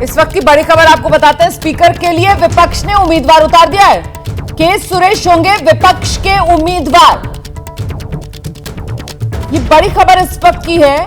इस वक्त की बड़ी खबर आपको बताते हैं। स्पीकर के लिए विपक्ष ने उम्मीदवार उतार दिया है। के सुरेश होंगे विपक्ष के उम्मीदवार। ये बड़ी खबर इस वक्त की है।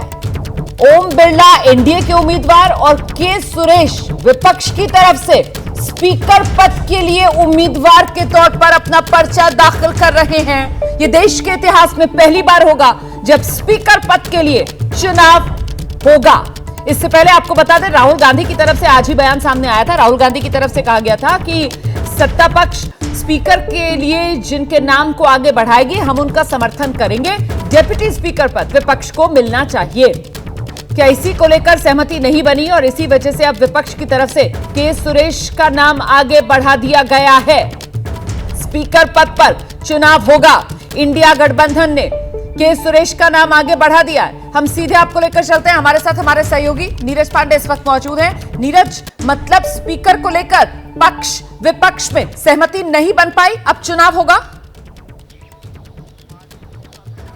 ओम बिरला एनडीए के उम्मीदवार और के सुरेश विपक्ष की तरफ से स्पीकर पद के लिए उम्मीदवार के तौर पर अपना पर्चा दाखिल कर रहे हैं। यह देश के इतिहास में पहली बार होगा जब स्पीकर पद के लिए चुनाव होगा। इससे पहले आपको बता दें, राहुल गांधी की तरफ से आज ही बयान सामने आया था। राहुल गांधी की तरफ से कहा गया था कि सत्ता पक्ष स्पीकर के लिए जिनके नाम को आगे बढ़ाएगी, हम उनका समर्थन करेंगे। डिप्टी स्पीकर पद विपक्ष को मिलना चाहिए। क्या इसी को लेकर सहमति नहीं बनी और इसी वजह से अब विपक्ष की तरफ से के सुरेश का नाम आगे बढ़ा दिया गया है। स्पीकर पद पर चुनाव होगा। इंडिया गठबंधन ने के सुरेश का नाम आगे बढ़ा दिया है। हम सीधे आपको लेकर चलते हैं। हमारे साथ हमारे सहयोगी नीरज पांडे इस वक्त मौजूद हैं। नीरज, मतलब स्पीकर को लेकर पक्ष विपक्ष में सहमति नहीं बन पाई, अब चुनाव होगा।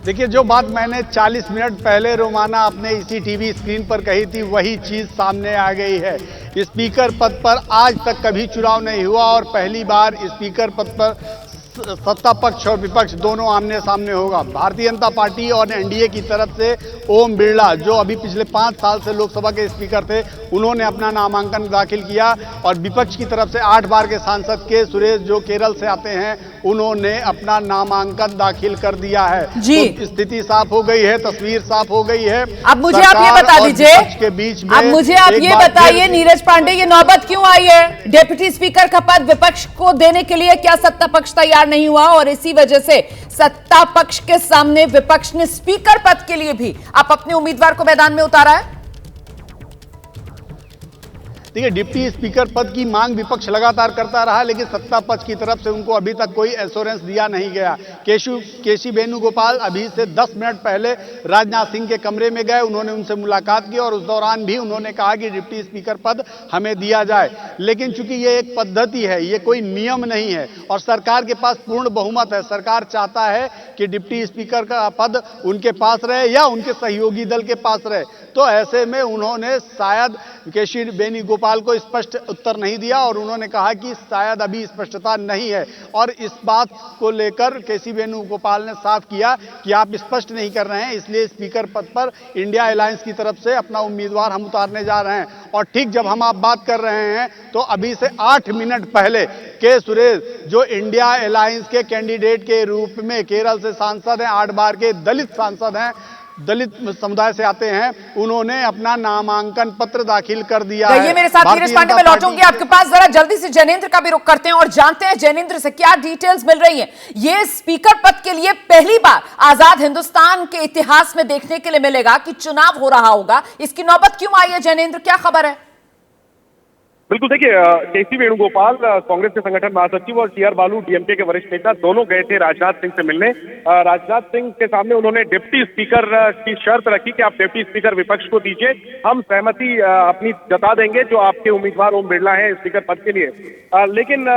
देखिए, जो बात मैंने 40 मिनट पहले रोमाना अपने इसी टीवी स्क्रीन पर कही थी, वही चीज सामने आ गई है। स्पीकर पद पर आज तक कभी चुनाव नहीं हुआ और पहली बार स्पीकर पद पर सत्ता पक्ष और विपक्ष दोनों आमने सामने होगा। भारतीय जनता पार्टी और एनडीए की तरफ से ओम बिरला, जो अभी पिछले 5 साल से लोकसभा के स्पीकर थे, उन्होंने अपना नामांकन दाखिल किया और विपक्ष की तरफ से 8 बार के सांसद के सुरेश, जो केरल से आते हैं, उन्होंने अपना नामांकन दाखिल कर दिया है। जी, तो स्थिति साफ हो गई है, तस्वीर साफ हो गई है। अब मुझे आप ये बता दीजिए, के बीच में अब मुझे आप ये बताइए नीरज पांडे, ये नौबत क्यों आई है? डिप्टी स्पीकर का पद विपक्ष को देने के लिए क्या सत्ता पक्ष तैयार नहीं हुआ और इसी वजह से सत्ता पक्ष के सामने विपक्ष ने स्पीकर पद के लिए भी आप अपने उम्मीदवार को मैदान में उतारा है? देखिए, डिप्टी स्पीकर पद की मांग विपक्ष लगातार करता रहा, लेकिन सत्ता पक्ष की तरफ से उनको अभी तक कोई एश्योरेंस दिया नहीं गया। केसी वेणुगोपाल अभी से 10 मिनट पहले राजनाथ सिंह के कमरे में गए, उन्होंने उनसे मुलाकात की और उस दौरान भी उन्होंने कहा कि डिप्टी स्पीकर पद हमें दिया जाए। लेकिन चूंकि ये एक पद्धति है, ये कोई नियम नहीं है और सरकार के पास पूर्ण बहुमत है। सरकार चाहता है कि डिप्टी स्पीकर का पद उनके पास रहे या उनके सहयोगी दल के पास रहे। तो ऐसे में उन्होंने शायद केसी वेणुगोपाल को स्पष्ट उत्तर नहीं दिया और उन्होंने कहा कि शायद अभी स्पष्टता नहीं है। और इस बात को लेकर केसी वेणुगोपाल ने साफ किया कि आप स्पष्ट नहीं कर रहे हैं, इसलिए स्पीकर पद पर इंडिया अलायंस की तरफ से अपना उम्मीदवार हम उतारने जा रहे हैं। और ठीक जब हम आप बात कर रहे हैं तो अभी से 8 मिनट पहले के सुरेश, जो इंडिया अलायंस के कैंडिडेट के रूप में केरल से सांसद हैं, 8 बार के दलित सांसद हैं, दलित समुदाय से आते हैं, उन्होंने अपना नामांकन पत्र दाखिल कर दिया है। ये मेरे साथ नीरज पांडे, मैं लौटूंगी आपके पास। जरा जल्दी से जैनेंद्र का भी रुख करते हैं और जानते हैं जैनेंद्र से क्या डिटेल्स मिल रही हैं। ये स्पीकर पद के लिए पहली बार आजाद हिंदुस्तान के इतिहास में देखने के लिए मिलेगा कि चुनाव हो रहा होगा। इसकी नौबत क्यों आई है जैनेंद्र, क्या खबर है? बिल्कुल, देखिए, केसी वेणुगोपाल कांग्रेस के संगठन महासचिव और टीआर बालू डीएमके के वरिष्ठ नेता दोनों गए थे राजनाथ सिंह से मिलने। राजनाथ सिंह के सामने उन्होंने डिप्टी स्पीकर की शर्त रखी कि आप डिप्टी स्पीकर विपक्ष को दीजिए, हम सहमति अपनी जता देंगे जो आपके उम्मीदवार ओम बिरला है स्पीकर पद के लिए। लेकिन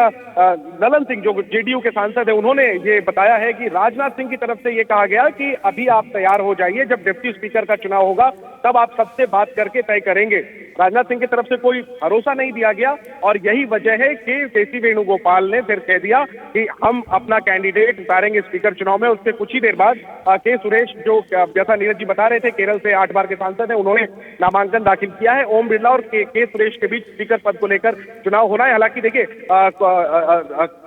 ललन सिंह, जो जेडीयू के सांसद है, उन्होंने ये बताया है कि राजनाथ सिंह की तरफ से ये कहा गया कि अभी आप तैयार हो जाइए, जब डिप्टी स्पीकर का चुनाव होगा तब आप सबसे बात करके तय करेंगे। राजनाथ सिंह की तरफ से कोई भरोसा नहीं दिया गया और यही वजह है कि केसी वेणुगोपाल ने फिर कह दिया कि हम अपना कैंडिडेट उतारेंगे स्पीकर चुनाव में। उससे कुछ ही देर बाद के सुरेश, जो जैसा नीरज जी बता रहे थे, केरल से 8 बार के सांसद हैं, उन्होंने नामांकन दाखिल किया है। ओम बिरला और के सुरेश के बीच स्पीकर पद को लेकर चुनाव होना है। हालांकि देखिए,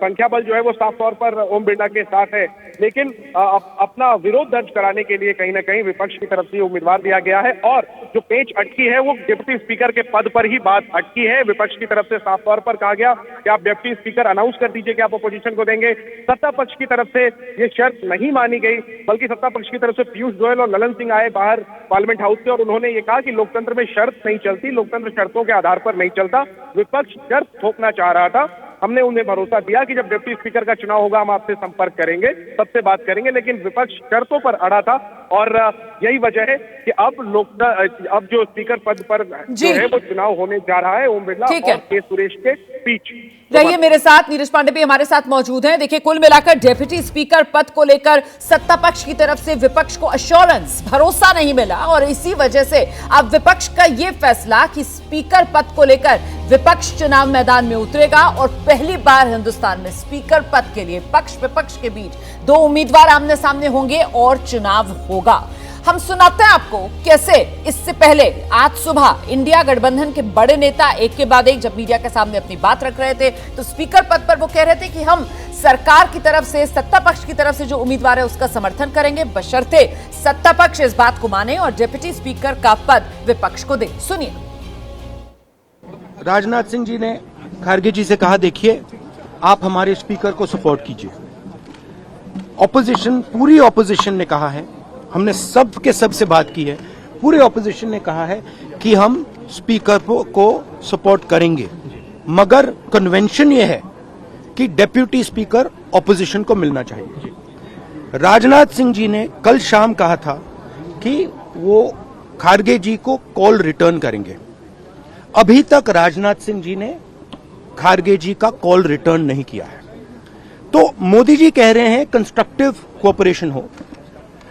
संख्या बल जो है वो साफ तौर पर ओम बिरला के साथ है, लेकिन अपना विरोध दर्ज कराने के लिए कहीं ना कहीं विपक्ष की तरफ से उम्मीदवार दिया गया है और जो पेच अटकी है वो डिप्टी स्पीकर के पद पर ही बात अटकी है। विपक्ष की तरफ से साफ तौर पर कहा गया कि आप डिप्टी स्पीकर अनाउंस कर दीजिए कि आप अपोजिशन को देंगे। सत्ता पक्ष की तरफ से ये शर्त नहीं मानी गई, बल्कि सत्ता पक्ष की तरफ से पीयूष गोयल और ललन सिंह आए बाहर पार्लियामेंट हाउस से और उन्होंने ये कहा कि लोकतंत्र में शर्त नहीं चलती, लोकतंत्र शर्तों के आधार पर नहीं चलता। विपक्ष शर्त थोपना चाह रहा था हमने उन्हें भरोसा दिया कि जब डिप्टी स्पीकर का चुनाव होगा हम आपसे संपर्क करेंगे, सबसे बात करेंगे, लेकिन विपक्ष शर्तों पर अड़ा था और यही वजह है कि अब जो स्पीकर पद पर जो है वो चुनाव होने जा रहा है ओम बिरला और के सुरेश के बीच। रहिए मेरे साथ, नीरज पांडे भी हमारे साथ मौजूद हैं। देखिए, कुल मिलाकर डिप्टी स्पीकर पद को लेकर सत्ता पक्ष की तरफ से विपक्ष को अश्योरेंस, भरोसा नहीं मिला और इसी वजह से अब विपक्ष का यह फैसला कि स्पीकर पद को लेकर विपक्ष चुनाव मैदान में उतरेगा और पहली बार हिंदुस्तान में स्पीकर पद के लिए पक्ष विपक्ष के बीच दो उम्मीदवार आमने सामने होंगे और चुनाव होगा। हम सुनाते हैं आपको कैसे इससे पहले आज सुबह इंडिया गठबंधन के बड़े नेता एक के बाद एक जब मीडिया के सामने अपनी बात रख रहे थे तो स्पीकर पद पर वो कह रहे थे कि हम सरकार की तरफ से, सत्ता पक्ष की तरफ से जो उम्मीदवार है उसका समर्थन करेंगे, बशर्ते सत्ता पक्ष इस बात को माने और डिप्टी स्पीकर का पद विपक्ष को दे। सुनिए। राजनाथ सिंह जी ने खारगे जी से कहा, देखिए आप हमारे स्पीकर को सपोर्ट कीजिए। ऑपोजिशन, पूरी ऑपोजिशन ने कहा है, हमने सब के सब से बात की है, पूरे ऑपोजिशन ने कहा है कि हम स्पीकर को सपोर्ट करेंगे, मगर कन्वेंशन ये है कि डेप्यूटी स्पीकर ऑपोजिशन को मिलना चाहिए। राजनाथ सिंह जी ने कल शाम कहा था कि वो खारगे जी को कॉल रिटर्न करेंगे। अभी तक राजनाथ सिंह जी ने खारगे जी का कॉल रिटर्न नहीं किया है। तो मोदी जी कह रहे हैं कंस्ट्रक्टिव कोऑपरेशन हो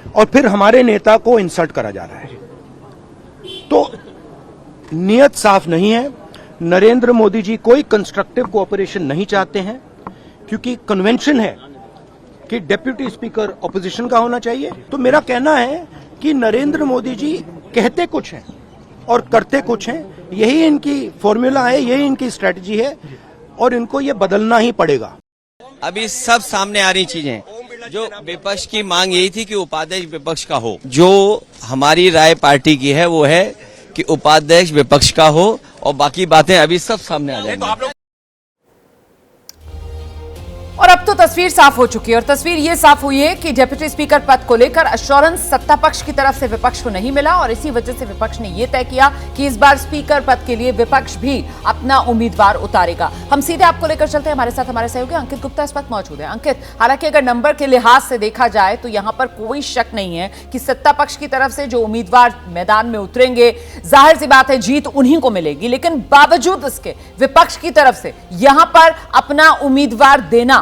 और फिर हमारे नेता को इंसल्ट करा जा रहा है, तो नियत साफ नहीं है। नरेंद्र मोदी जी कोई कंस्ट्रक्टिव कोऑपरेशन नहीं चाहते हैं क्योंकि कन्वेंशन है कि डेप्यूटी स्पीकर ऑपोजिशन का होना चाहिए। तो मेरा कहना है कि नरेंद्र मोदी जी कहते कुछ हैं और करते कुछ हैं, यही इनकी फॉर्मूला है, यही इनकी स्ट्रेटजी है और इनको ये बदलना ही पड़ेगा। अभी सब सामने आ रही चीजें, जो विपक्ष की मांग यही थी कि उपाध्यक्ष विपक्ष का हो। जो हमारी राय पार्टी की है वो है कि उपाध्यक्ष विपक्ष का हो और बाकी बातें अभी सब सामने आ जाएंगी। और अब तो तस्वीर साफ हो चुकी है और तस्वीर ये साफ हुई है कि डिप्टी स्पीकर पद को लेकर अश्योरेंस सत्ता पक्ष की तरफ से विपक्ष को नहीं मिला और इसी वजह से विपक्ष ने यह तय किया कि इस बार स्पीकर पद के लिए विपक्ष भी अपना उम्मीदवार उतारेगा। हम सीधे आपको लेकर चलते हैं, हमारे साथ हमारे सहयोगी अंकित गुप्ता इस वक्त मौजूद है। अंकित, हालांकि अगर नंबर के लिहाज से देखा जाए तो यहां पर कोई शक नहीं है कि सत्ता पक्ष की तरफ से जो उम्मीदवार मैदान में उतरेंगे, जाहिर सी बात है जीत उन्हीं को मिलेगी, लेकिन बावजूद इसके विपक्ष की तरफ से यहां पर अपना उम्मीदवार देना,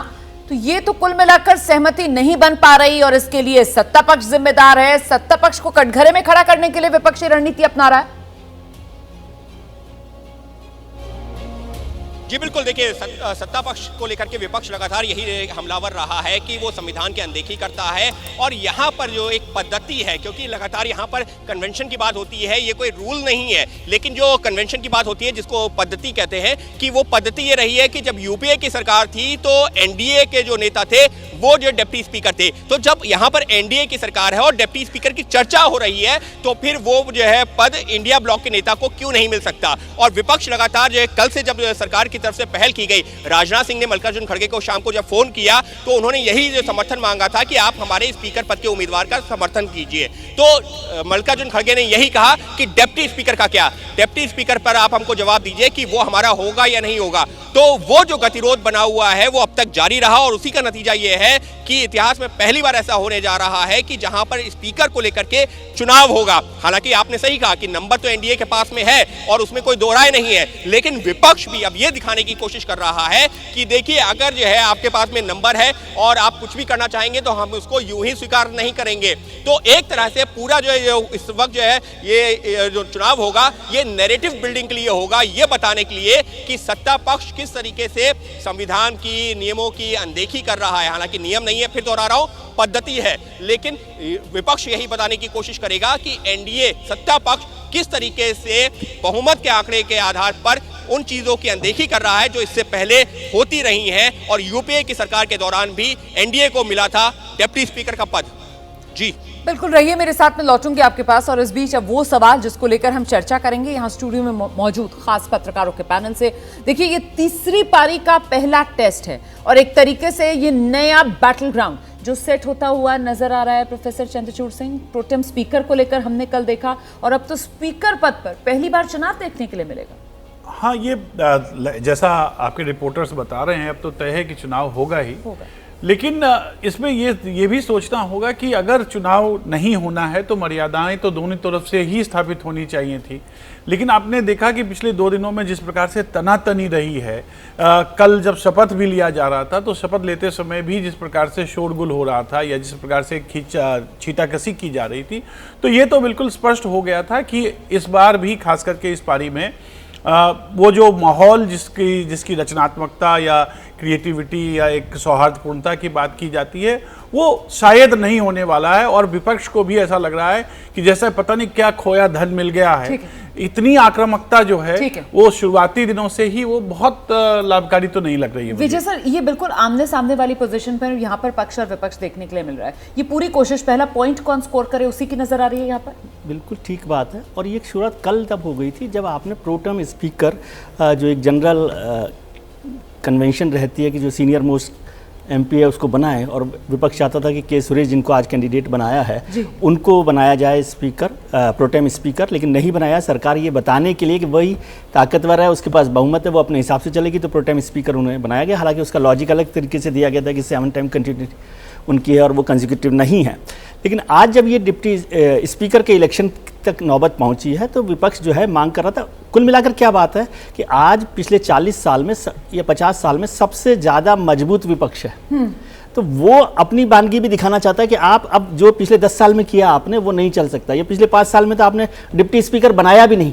तो ये तो कुल मिलाकर सहमति नहीं बन पा रही और इसके लिए सत्ता पक्ष जिम्मेदार है। सत्ता पक्ष को कटघरे में खड़ा करने के लिए विपक्षी रणनीति अपना रहा है। जी बिल्कुल, देखिए सत्ता पक्ष को लेकर के विपक्ष लगातार यही हमलावर रहा है कि वो संविधान की अनदेखी करता है और यहाँ पर जो एक पद्धति है, क्योंकि लगातार यहाँ पर कन्वेंशन की बात होती है, ये कोई रूल नहीं है, लेकिन जो कन्वेंशन की बात होती है जिसको पद्धति कहते हैं, कि वो पद्धति ये रही है कि जब यूपीए की सरकार थी तो एनडीए के जो नेता थे वो जो डिप्टी स्पीकर थे, तो जब यहाँ पर एनडीए की सरकार है और डिप्टी स्पीकर की चर्चा हो रही है तो फिर वो जो है पद इंडिया ब्लॉक के नेता को क्यों नहीं मिल सकता। और विपक्ष लगातार जो है, कल से जब सरकार की तरफ से पहल की गई, राजनाथ सिंह ने मल्लिकार्जुन खड़गे को शाम को जब फोन किया तो उन्होंने यही जो समर्थन मांगा था कि आप हमारे स्पीकर पद के उम्मीदवार का समर्थन कीजिए। तो मल्लिकार्जुन खड़गे ने यही कहा कि डिप्टी स्पीकर का क्या, डिप्टी स्पीकर पर आप हमको जवाब दीजिए कि वो हमारा होगा या नहीं होगा। तो वो जो गतिरोध बना हुआ है वो अब तक जारी रहा और उसी का नतीजा ये है कि इतिहास में पहली बार ऐसा होने जा रहा है कि जहां पर स्पीकर को लेकर के चुनाव होगा। हालांकि आपने सही कहा कि नंबर तो एनडीए के पास में है और उसमें कोई दो राय नहीं है, लेकिन विपक्ष भी अब ये दिखाने की कोशिश कर रहा है कि देखिए अगर जो है आपके पास में नंबर है और आप कुछ भी करना चाहेंगे तो हम उसको यूं ही स्वीकार नहीं करेंगे। तो एक तरह से पूरा जो है इस वक्त जो है ये जो चुनाव होगा ये नैरेटिव बिल्डिंग के लिए होगा, ये बताने के लिए कि सत्ता पक्ष किस तरीके से संविधान की नियमों की अनदेखी कर रहा है। हालांकि नियम नहीं है, फिर दोहरा रहा हूं, पद्धति है, लेकिन विपक्ष यही बताने की कोशिश करेगा कि एनडीए सत्ता पक्ष किस तरीके से बहुमत के आंकड़े के आधार पर उन चीजों की अनदेखी कर रहा है जो इससे पहले होती रही हैं और यूपीए की सरकार के दौरान भी एनडीए को मिला था डिप्टी स्पीकर का पद। जी बिल्कुल, रहिए मेरे साथ में, लौटूंगी आपके पास। और इस बीच अब वो सवाल जिसको लेकर हम चर्चा करेंगे यहाँ स्टूडियो में मौजूद खास पत्रकारों के पैनल से। देखिए, ये तीसरी पारी का पहला टेस्ट है और एक तरीके से ये नया बैटल ग्राउंड जो सेट होता हुआ नजर आ रहा है। Professor Chandrachud Singh, pro tem speaker को लेकर हमने कल देखा और अब तो स्पीकर पद पर पहली बार चुनाव देखने के लिए मिलेगा। हाँ, ये जैसा आपके रिपोर्टर्स बता रहे हैं, अब तो तय है कि चुनाव होगा ही। लेकिन इसमें ये भी सोचना होगा कि अगर चुनाव नहीं होना है तो मर्यादाएं तो दोनों तरफ से ही स्थापित होनी चाहिए थी। लेकिन आपने देखा कि पिछले 2 दिनों में जिस प्रकार से तनातनी रही है, कल जब शपथ भी लिया जा रहा था तो शपथ लेते समय भी जिस प्रकार से शोरगुल हो रहा था या जिस प्रकार से छींटाकसी की जा रही थी, तो ये तो बिल्कुल स्पष्ट हो गया था कि इस बार भी खास करके इस पारी में वो जो माहौल जिसकी रचनात्मकता या क्रिएटिविटी या एक सौहार्दपूर्णता की बात की जाती है, वो शायद नहीं होने वाला है। और विपक्ष को भी ऐसा लग रहा है कि जैसे पता नहीं क्या खोया धन मिल गया है। इतनी आक्रामकता जो है वो शुरुआती दिनों से ही वो बहुत लाभकारी तो नहीं लग रही है। विजय सर, ये बिल्कुल आमने सामने वाली पोजीशन पर यहाँ पर पक्ष और विपक्ष देखने के लिए मिल रहा है। ये पूरी कोशिश पहला पॉइंट कौन स्कोर करे उसी की नजर आ रही है यहाँ पर। बिल्कुल ठीक बात है। और ये शुरुआत कल तब हो गई थी जब आपने प्रोटम स्पीकर जो एक जनरल कन्वेंशन रहती है कि जो सीनियर मोस्ट एमपी है उसको बनाए, और विपक्ष चाहता था कि के सुरेश जिनको आज कैंडिडेट बनाया है उनको बनाया जाए स्पीकर, प्रोटेम स्पीकर, लेकिन नहीं बनाया। सरकार ये बताने के लिए कि वही ताकतवर है, उसके पास बहुमत है, वो अपने हिसाब से चलेगी, तो प्रोटेम स्पीकर उन्हें बनाया गया। हालांकि उसका लॉजिक अलग तरीके से दिया गया था कि 7 टाइम कंटिन्यूटी उनकी है और वो कंसेक्यूटिव नहीं है। लेकिन आज जब ये डिप्टी स्पीकर के इलेक्शन तक नौबत पहुंची है तो विपक्ष जो है मांग कर रहा था। कुल मिलाकर क्या बात है कि आज पिछले 40 साल में या 50 साल में सबसे ज़्यादा मजबूत विपक्ष है। तो वो अपनी बानगी भी दिखाना चाहता है कि आप अब जो पिछले 10 साल में किया आपने वो नहीं चल सकता। ये पिछले 5 साल में तो आपने डिप्टी स्पीकर बनाया भी नहीं,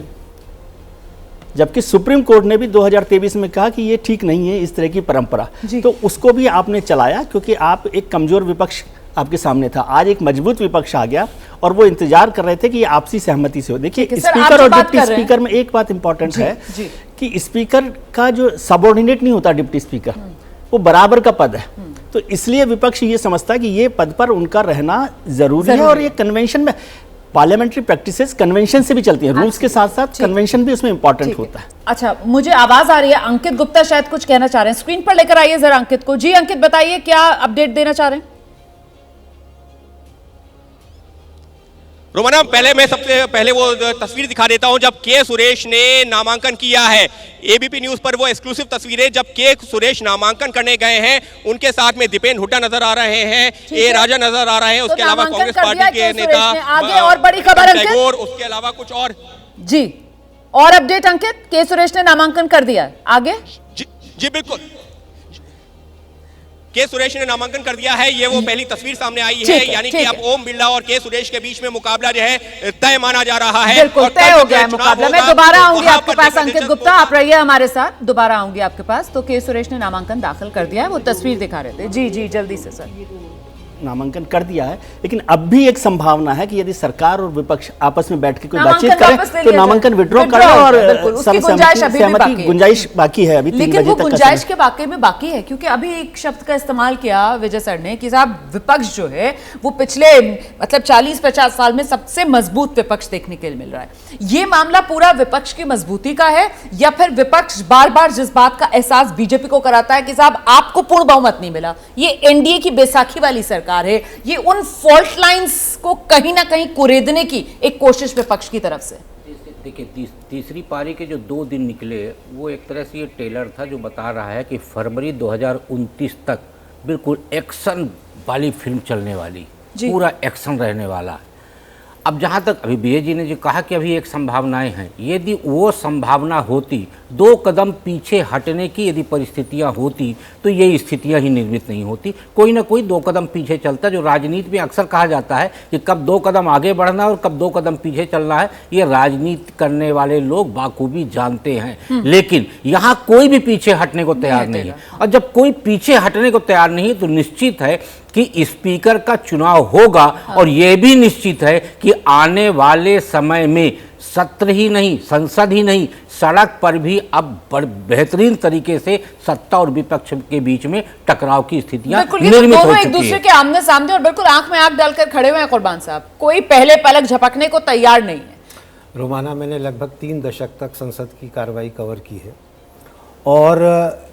जबकि सुप्रीम कोर्ट ने भी 2023 में कहा कि ये ठीक नहीं है इस तरह की परंपरा। तो उसको भी आपने चलाया क्योंकि आप एक कमजोर विपक्ष आपके सामने था। आज एक मजबूत विपक्ष आ गया और वो इंतजार कर रहे थे कि ये आपसी सहमति से हो। देखिए, स्पीकर और डिप्टी स्पीकर में एक बात इंपॉर्टेंट है कि स्पीकर का जो सबऑर्डिनेट नहीं होता डिप्टी स्पीकर, वो बराबर का पद है। तो इसलिए विपक्ष ये समझता है कि ये पद पर उनका रहना जरूरी है। और ये कन्वेंशन में पार्लियामेंट्री प्रैक्टिसेस कन्वेंशन से भी चलती हैं, रूल्स के साथ साथ कन्वेंशन भी उसमें इंपॉर्टेंट होता है। अच्छा, मुझे आवाज आ रही है, अंकित गुप्ता शायद कुछ कहना चाह रहे हैं, स्क्रीन पर लेकर आइए जरा अंकित को। जी अंकित, बताइए क्या अपडेट देना चाह रहे हैं। रोमाना, पहले मैं सबसे पहले वो तस्वीर दिखा देता हूं जब के सुरेश ने नामांकन किया है। एबीपी न्यूज पर वो एक्सक्लूसिव तस्वीरें जब के सुरेश नामांकन करने गए हैं, उनके साथ में दीपेन हुड्डा नजर आ रहे हैं, ए राजा नजर आ रहे हैं, उसके अलावा कांग्रेस पार्टी के नेता आगे और बड़ी खबर टैगोर, उसके अलावा कुछ और जी और अपडेट अंकित, के सुरेश ने नामांकन कर दिया आगे। जी बिल्कुल, के सुरेश ने नामांकन कर दिया है। ये वो पहली तस्वीर सामने आई है, यानी कि अब ओम बिरला और के सुरेश के बीच में मुकाबला जो है तय माना जा रहा है। बिल्कुल तय हो गया है मुकाबला। मैं दोबारा आऊंगी आपके पास अंकित गुप्ता, आप रहिए हमारे साथ, दोबारा आऊंगी आपके पास। तो के सुरेश ने नामांकन दाखिल कर दिया है, वो तस्वीर दिखा रहे थे। जी जी जल्दी से सर। नामांकन कर दिया है, लेकिन अब भी एक संभावना है कि यदि सरकार और विपक्ष आपस में बैठ के कोई बातचीत करें तो नामांकन विड्रॉ करें और सहमति गुंजाइश बाकी है अभी। लेकिन वो गुंजाइश के वाकई में बाकी है, क्योंकि अभी एक शब्द का इस्तेमाल किया विजय सर ने कि साहब विपक्ष जो है वो पिछले मतलब 40-50 साल में सबसे मजबूत विपक्ष देखने के लिए मिल रहा है। ये मामला पूरा विपक्ष की मजबूती का है या फिर विपक्ष बार बार जिस बात का एहसास बीजेपी को कराता है कि साहब आपको पूर्ण बहुमत नहीं मिला, ये एनडीए की बैसाखी वाली सरकार है, ये उन फॉल्ट लाइंस को कहीं ना कहीं कुरेदने की एक कोशिश विपक्ष की तरफ से। देखिए, तीसरी पारी के जो 2 दिन निकले वो एक तरह से ये टेलर था जो बता रहा है कि फरवरी 2029 तक बिल्कुल एक्शन वाली फिल्म चलने वाली, पूरा एक्शन रहने वाला। अब जहाँ तक अभी बीए जी ने जो कहा कि अभी एक संभावनाएं हैं, यदि वो संभावना होती, 2 कदम पीछे हटने की यदि परिस्थितियां होती तो ये स्थितियां ही निर्मित नहीं होती। कोई ना कोई 2 कदम पीछे चलता, जो राजनीति में अक्सर कहा जाता है कि कब 2 कदम आगे बढ़ना है और कब 2 कदम पीछे चलना है, ये राजनीति करने वाले लोग बाखूबी जानते हैं। लेकिन यहाँ कोई भी पीछे हटने को तैयार नहीं है, और जब कोई पीछे हटने को तैयार नहीं है तो निश्चित है कि स्पीकर का चुनाव होगा। और यह भी निश्चित है कि आने वाले समय में सत्र ही नहीं, संसद ही नहीं, सड़क पर भी अब बेहतरीन तरीके से सत्ता और विपक्ष के बीच में टकराव की स्थितियां निर्मित हो चुकी हैं। एक दूसरे के आमने सामने और बिल्कुल आंख में आंख डालकर खड़े हुए हैं कुर्बान साहब, कोई पहले पलक झपकने को तैयार नहीं है। रोमाना, मैंने लगभग 3 दशक तक संसद की कार्रवाई कवर की है और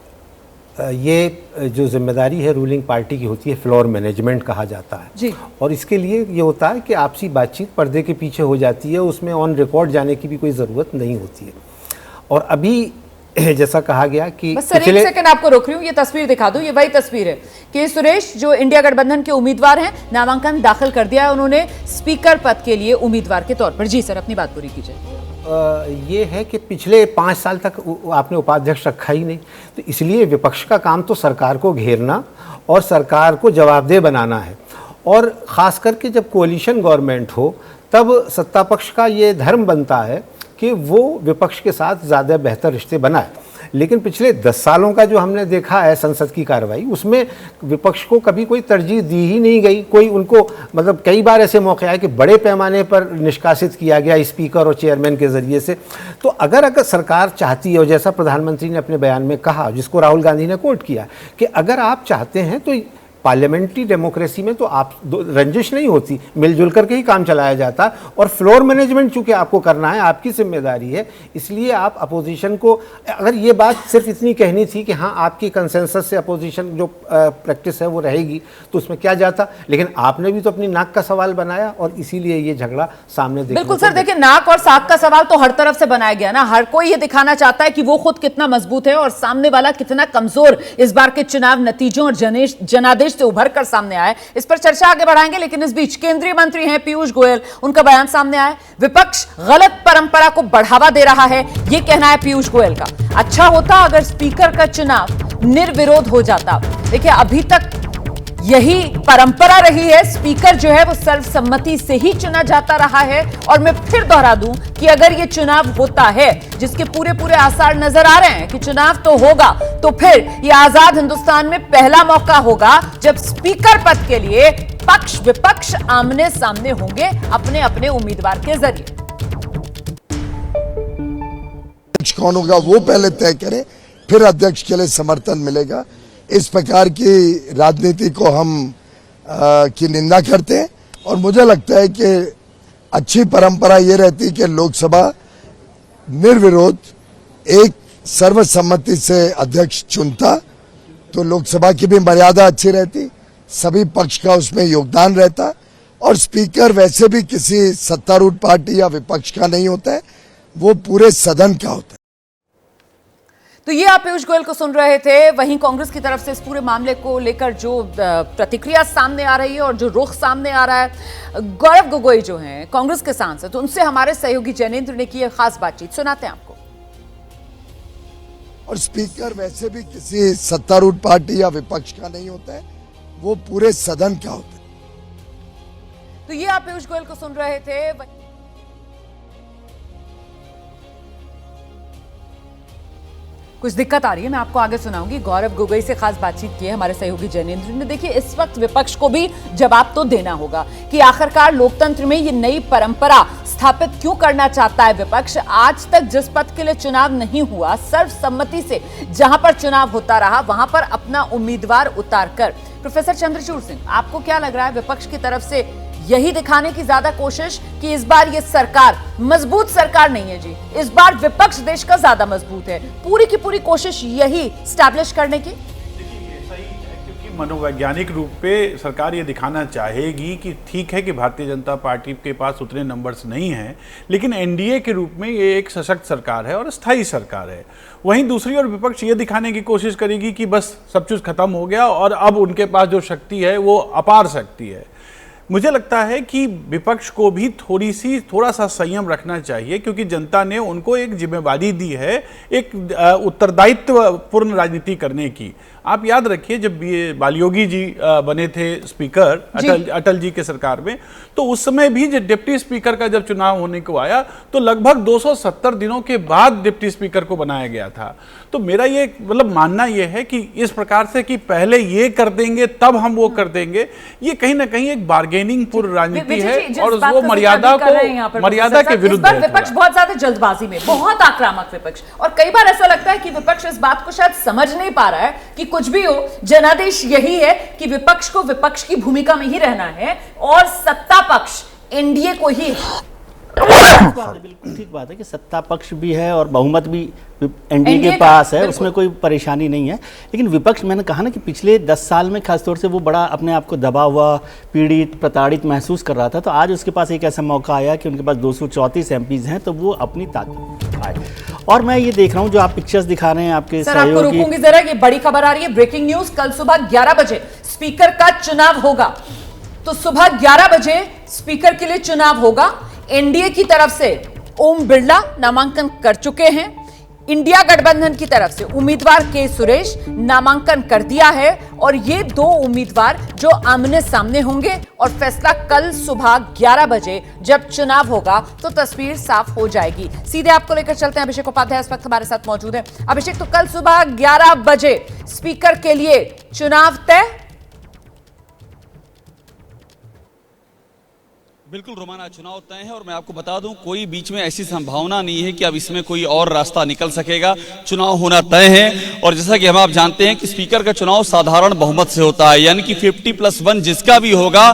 ये जो जिम्मेदारी है रूलिंग पार्टी की होती है, फ्लोर मैनेजमेंट कहा जाता है जी। और इसके लिए ये होता है कि आपसी बातचीत पर्दे के पीछे हो जाती है, उसमें ऑन रिकॉर्ड जाने की भी कोई ज़रूरत नहीं होती है। और अभी जैसा कहा गया कि बस सर एक सेकंड आपको रोक रही हूँ, ये तस्वीर दिखा दूं, ये वही तस्वीर है कि सुरेश जो इंडिया गठबंधन के उम्मीदवार हैं, नामांकन दाखिल कर दिया है उन्होंने स्पीकर पद के लिए उम्मीदवार के तौर पर। जी सर, अपनी बात पूरी कीजिए। ये है कि पिछले 5 साल तक आपने उपाध्यक्ष रखा ही नहीं, तो इसलिए विपक्ष का काम तो सरकार को घेरना और सरकार को जवाबदेह बनाना है। और ख़ास करके जब कोalition गवर्नमेंट हो तब सत्ता पक्ष का ये धर्म बनता है कि वो विपक्ष के साथ ज़्यादा बेहतर रिश्ते बनाए। लेकिन पिछले 10 सालों का जो हमने देखा है संसद की कार्रवाई, उसमें विपक्ष को कभी कोई तरजीह दी ही नहीं गई। कोई उनको मतलब कई बार ऐसे मौके आए कि बड़े पैमाने पर निष्कासित किया गया स्पीकर और चेयरमैन के ज़रिए से। तो अगर सरकार चाहती है, और जैसा प्रधानमंत्री ने अपने बयान में कहा, जिसको राहुल गांधी ने कोट किया, कि अगर आप चाहते हैं तो पार्लियामेंट्री डेमोक्रेसी में तो आप रंजिश नहीं होती, मिलजुल करके ही काम चलाया जाता। और फ्लोर मैनेजमेंट चूंकि आपको करना है, आपकी जिम्मेदारी है, इसलिए आप अपोजिशन को, अगर ये बात सिर्फ इतनी कहनी थी कि हाँ आपकी कंसेंसस से अपोजिशन जो प्रैक्टिस है वो रहेगी, तो उसमें क्या जाता। लेकिन आपने भी तो अपनी नाक का सवाल बनाया और इसीलिए ये झगड़ा सामने देखने बिल्कुल सर, देखिए नाक और साख का सवाल तो हर तरफ से बनाया गया ना। हर कोई ये दिखाना चाहता है कि वो खुद कितना मजबूत है और सामने वाला कितना कमजोर इस बार के चुनाव नतीजों और जनादेश से उभर कर सामने आए। इस पर चर्चा आगे बढ़ाएंगे, लेकिन इस बीच केंद्रीय मंत्री हैं पीयूष गोयल, उनका बयान सामने आया। विपक्ष गलत परंपरा को बढ़ावा दे रहा है, यह कहना है पीयूष गोयल का। अच्छा होता अगर स्पीकर का चुनाव निर्विरोध हो जाता। देखिए अभी तक यही परंपरा रही है, स्पीकर जो है वो सर्वसम्मति से ही चुना जाता रहा है। और मैं फिर दोहरा दूं कि अगर ये चुनाव होता है, जिसके पूरे पूरे आसार नजर आ रहे हैं कि चुनाव तो होगा, तो फिर ये आजाद हिंदुस्तान में पहला मौका होगा जब स्पीकर पद के लिए पक्ष विपक्ष आमने सामने होंगे अपने अपने उम्मीदवार के जरिए। कौन होगा वो पहले तय करे, फिर अध्यक्ष के लिए समर्थन मिलेगा। इस प्रकार की राजनीति को हम की निंदा करते हैं और मुझे लगता है कि अच्छी परंपरा ये रहती कि लोकसभा निर्विरोध एक सर्वसम्मति से अध्यक्ष चुनता, तो लोकसभा की भी मर्यादा अच्छी रहती, सभी पक्ष का उसमें योगदान रहता। और स्पीकर वैसे भी किसी सत्तारूढ़ पार्टी या विपक्ष का नहीं होता है, वो पूरे सदन का होता है। तो ये आप पीयूष गोयल को सुन रहे थे। वहीं कांग्रेस की तरफ से इस पूरे मामले को लेकर जो प्रतिक्रिया सामने आ रही है और जो रुख सामने आ रहा है, गौरव गोगोई जो हैं कांग्रेस के सांसद, तो उनसे हमारे सहयोगी जैनेंद्र ने की है खास बातचीत, सुनाते हैं आपको। और स्पीकर वैसे भी किसी सत्तारूढ़ पार्टी या विपक्ष का नहीं होता है, वो पूरे सदन का होता है। तो ये आप पीयूष गोयल को सुन रहे थे। कुछ दिक्कत आ रही है, मैं आपको आगे सुनाऊंगी। गौरव गोगोई से खास बातचीत की है हमारे सहयोगी जैनेंद्र ने। देखिए इस वक्त विपक्ष को भी जवाब तो देना होगा कि आखिरकार लोकतंत्र में ये नई परंपरा स्थापित क्यों करना चाहता है विपक्ष। आज तक जिस पद के लिए चुनाव नहीं हुआ, सर्वसम्मति से जहां पर चुनाव होता रहा, वहां पर अपना उम्मीदवार उतारकर। प्रोफेसर चंद्रचूड़ सिंह, आपको क्या लग रहा है, विपक्ष की तरफ से यही दिखाने की ज्यादा कोशिश कि इस बार ये सरकार मजबूत सरकार नहीं है जी, इस बार विपक्ष देश का ज्यादा मजबूत है, पूरी की पूरी कोशिश यही स्टैब्लिश करने की? देखिए ऐसा ही है, क्योंकि मनोवैज्ञानिक रूप पे सरकार ये दिखाना चाहेगी कि ठीक है कि भारतीय जनता पार्टी के पास उतने नंबर्स नहीं हैं, लेकिन एनडीए के रूप में ये एक सशक्त सरकार है और स्थायी सरकार है। वहीं दूसरी ओर विपक्ष ये दिखाने की कोशिश करेगी कि बस सब कुछ खत्म हो गया और अब उनके पास जो शक्ति है वो अपार शक्ति है। मुझे लगता है कि विपक्ष को भी थोड़ा सा संयम रखना चाहिए, क्योंकि जनता ने उनको एक जिम्मेवारी दी है, एक उत्तरदायित्वपूर्ण राजनीति करने की। आप याद रखिए जब बालयोगी जी बने थे स्पीकर अटल जी के सरकार में, तो उस समय भी जब डिप्टी स्पीकर का जब चुनाव होने को आया तो लगभग 270 दिनों के बाद डिप्टी स्पीकर को बनाया गया था। तो मेरा ये मतलब मानना ये है कि इस प्रकार से कि पहले ये कर देंगे तब हम वो कर देंगे, ये कहीं ना कहीं एक बार्गेनिंग पूर्ण राजनीति है और वो मर्यादा के विरुद्ध है। विपक्ष बहुत ज्यादा जल्दबाजी में, बहुत आक्रामक विपक्ष, और कई बार ऐसा लगता है कि विपक्ष इस बात को शायद समझ नहीं पा रहा है कि कुछ भी हो, जनादेश यही है कि विपक्ष को विपक्ष की भूमिका में ही रहना है और सत्ता पक्ष एनडीए को ही। बिल्कुल ठीक बात है कि सत्ता पक्ष भी है और बहुमत भी एनडीए के पास है, उसमें कोई परेशानी नहीं है। लेकिन विपक्ष, मैंने कहा ना कि पिछले 10 साल में खासतौर से वो बड़ा अपने आप को दबा हुआ, पीड़ित, प्रताड़ित महसूस कर रहा था। तो आज उसके पास एक ऐसा मौका आया कि उनके पास 234 एमपीज हैं, तो वो अपनी ताकत आए। और मैं ये देख रहा हूँ जो आप पिक्चर्स दिखा रहे हैं आपके सर, आपको रोकूंगी जरा, ये बड़ी खबर आ रही है, ब्रेकिंग न्यूज। कल सुबह 11 बजे स्पीकर का चुनाव होगा। तो सुबह 11 बजे स्पीकर के लिए चुनाव होगा। एनडीए की तरफ से ओम बिरला नामांकन कर चुके हैं। इंडिया गठबंधन की तरफ से उम्मीदवार के सुरेश नामांकन कर दिया है। और ये दो उम्मीदवार जो आमने सामने होंगे और फैसला कल सुबह 11 बजे जब चुनाव होगा तो तस्वीर साफ हो जाएगी। सीधे आपको लेकर चलते हैं, अभिषेक उपाध्याय इस वक्त हमारे साथ मौजूद है। अभिषेक, तो कल सुबह 11 बजे स्पीकर के लिए चुनाव तय। बिल्कुल रोमाना, चुनाव तय है और मैं आपको बता दूं कोई बीच में ऐसी संभावना नहीं है कि अब इसमें कोई और रास्ता निकल सकेगा। चुनाव होना तय है और जैसा कि हम आप जानते हैं कि स्पीकर का चुनाव साधारण बहुमत से होता है, यानी कि 50+1 जिसका भी होगा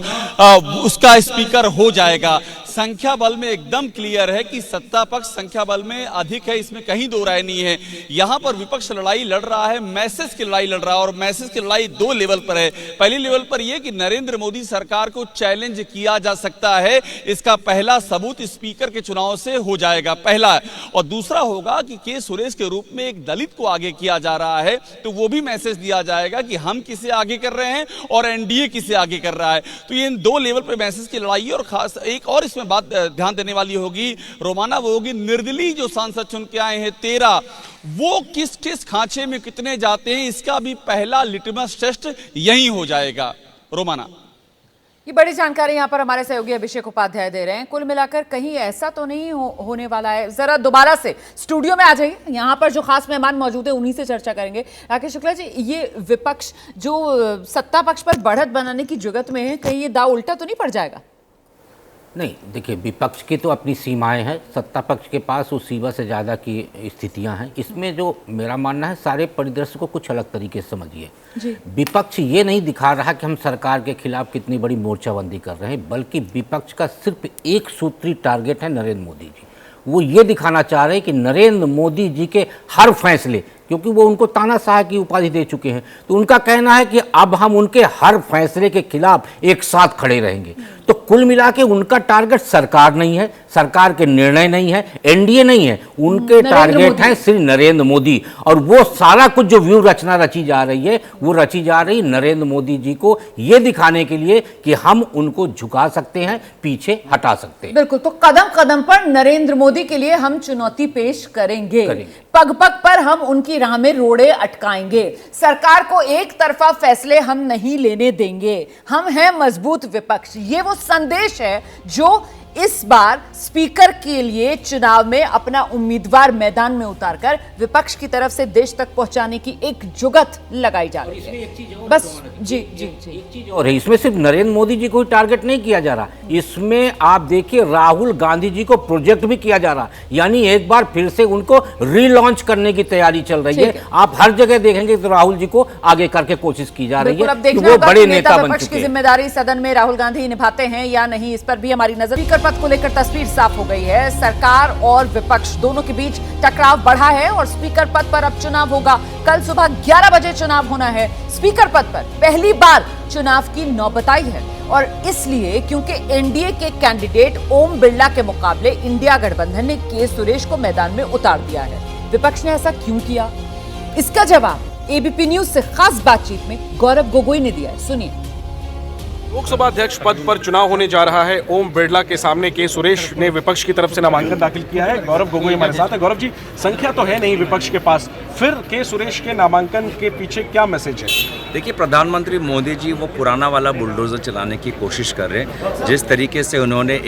उसका स्पीकर हो जाएगा। संख्या बल में एकदम क्लियर है कि सत्ता पक्ष संख्या बल में अधिक है, इसमें कहीं दो राय नहीं है। यहां पर विपक्ष लड़ाई लड़ रहा है, मैसेज की लड़ाई लड़ रहा है और मैसेज की लड़ाई दो लेवल पर है। पहली लेवल पर यह कि नरेंद्र मोदी सरकार को चैलेंज किया जा सकता है, इसका पहला सबूत स्पीकर के चुनाव से हो जाएगा, पहला। और दूसरा होगा कि के सुरेश के रूप में एक दलित को आगे किया जा रहा है, तो वो भी मैसेज दिया जाएगा कि हम किसे आगे कर रहे हैं और एनडीए किसे आगे कर रहा है। तो ये इन दो लेवल पर मैसेज की लड़ाई है। और खास एक और इसमें बात ध्यान देने वाली होगी रोमाना, वो होगी निर्दलीय जो सांसद चुन के आए हैं 13, वो किस किस खांचे में कितने जाते हैं, इसका भी पहला लिटमस टेस्ट यही हो जाएगा। रोमाना, ये बड़ी जानकारी यहां पर हमारे सहयोगी अभिषेक उपाध्याय दे रहे हैं। कुल मिलाकर कहीं ऐसा तो नहीं होने वाला है। जरा दोबारा से स्टूडियो में आ जाइए, यहां पर जो खास मेहमान मौजूद है उन्हीं से चर्चा करेंगे। राकेश शुक्ला जी, ये विपक्ष जो सत्ता पक्ष पर बढ़त बनाने की जुगत में है, कहीं ये दाव उल्टा तो नहीं पड़ जाएगा? नहीं, देखिए, विपक्ष की तो अपनी सीमाएं हैं, सत्ता पक्ष के पास उस सीमा से ज़्यादा की स्थितियां हैं। इसमें जो मेरा मानना है, सारे परिदृश्य को कुछ अलग तरीके से समझिए। विपक्ष ये नहीं दिखा रहा कि हम सरकार के खिलाफ कितनी बड़ी मोर्चाबंदी कर रहे हैं, बल्कि विपक्ष का सिर्फ एक सूत्री टारगेट है नरेंद्र मोदी जी। वो ये दिखाना चाह रहे हैं कि नरेंद्र मोदी जी के हर फैसले, क्योंकि वो उनको तानाशाह की उपाधि दे चुके हैं, तो उनका कहना है कि अब हम उनके हर फैसले के खिलाफ एक साथ खड़े रहेंगे। तो कुल मिला के उनका टारगेट सरकार नहीं है, सरकार के निर्णय नहीं है, एनडीए नहीं है, उनके टारगेट है सिर्फ नरेंद्र मोदी। और वो सारा कुछ जो व्यू रचना रची जा रही है, वो रची जा रही नरेंद्र मोदी जी को ये दिखाने के लिए कि हम उनको झुका सकते हैं, पीछे हटा सकते हैं। बिल्कुल, तो कदम कदम पर नरेंद्र मोदी के लिए हम चुनौती पेश करेंगे। पग पग पर हम उनकी राह में रोड़े अटकाएंगे। सरकार को एक तरफा फैसले हम नहीं लेने देंगे। हम हैं मजबूत विपक्ष। ये वो संदेश है जो इस बार स्पीकर के लिए चुनाव में अपना उम्मीदवार मैदान में उतारकर विपक्ष की तरफ से देश तक पहुंचाने की एक जुगत लगाई जा रही है। बस जी जी जी, एक चीज और है, इसमें सिर्फ नरेंद्र मोदी जी को टारगेट नहीं किया जा रहा, इसमें आप देखिए राहुल गांधी जी को प्रोजेक्ट भी किया जा रहा, यानी एक बार फिर से उनको रीलॉन्च करने की तैयारी चल रही है। आप हर जगह देखेंगे तो राहुल जी को आगे करके कोशिश की जा रही है कि वो बड़े नेता बन चुके हैं। जिम्मेदारी सदन में राहुल गांधी निभाते हैं या नहीं, इस पर भी हमारी नजर। पद को लेकर तस्वीर साफ हो गई है। सरकार और विपक्ष दोनों के बीच टकराव बढ़ा है और स्पीकर पद पर अब चुनाव होगा। कल सुबह 11 बजे चुनाव होना है। स्पीकर पद पर पहली बार चुनाव की नौबत आई है और इसलिए क्योंकि एनडीए के कैंडिडेट ओम बिरला के मुकाबले इंडिया गठबंधन ने के सुरेश को मैदान में उतार दिया है। विपक्ष ने ऐसा क्यों किया, इसका जवाब एबीपी न्यूज से खास बातचीत में गौरव गोगोई ने दिया है। सुनिए। लोकसभा अध्यक्ष पद पर चुनाव होने जा रहा है। ओम बिरला के सामने के सुरेश ने विपक्ष की तरफ से नामांकन दाखिल किया है। गौरव गोगोई हमारे साथ है। गौरव जी, संख्या तो है नहीं विपक्ष के पास, फिर के सुरेश के नामांकन के पीछे क्या मैसेज है? देखिए, प्रधानमंत्री मोदी जी वो पुराना वाला बुलडोजर चलाने की कोशिश कर रहे हैं। जिस तरीके से उन्होंने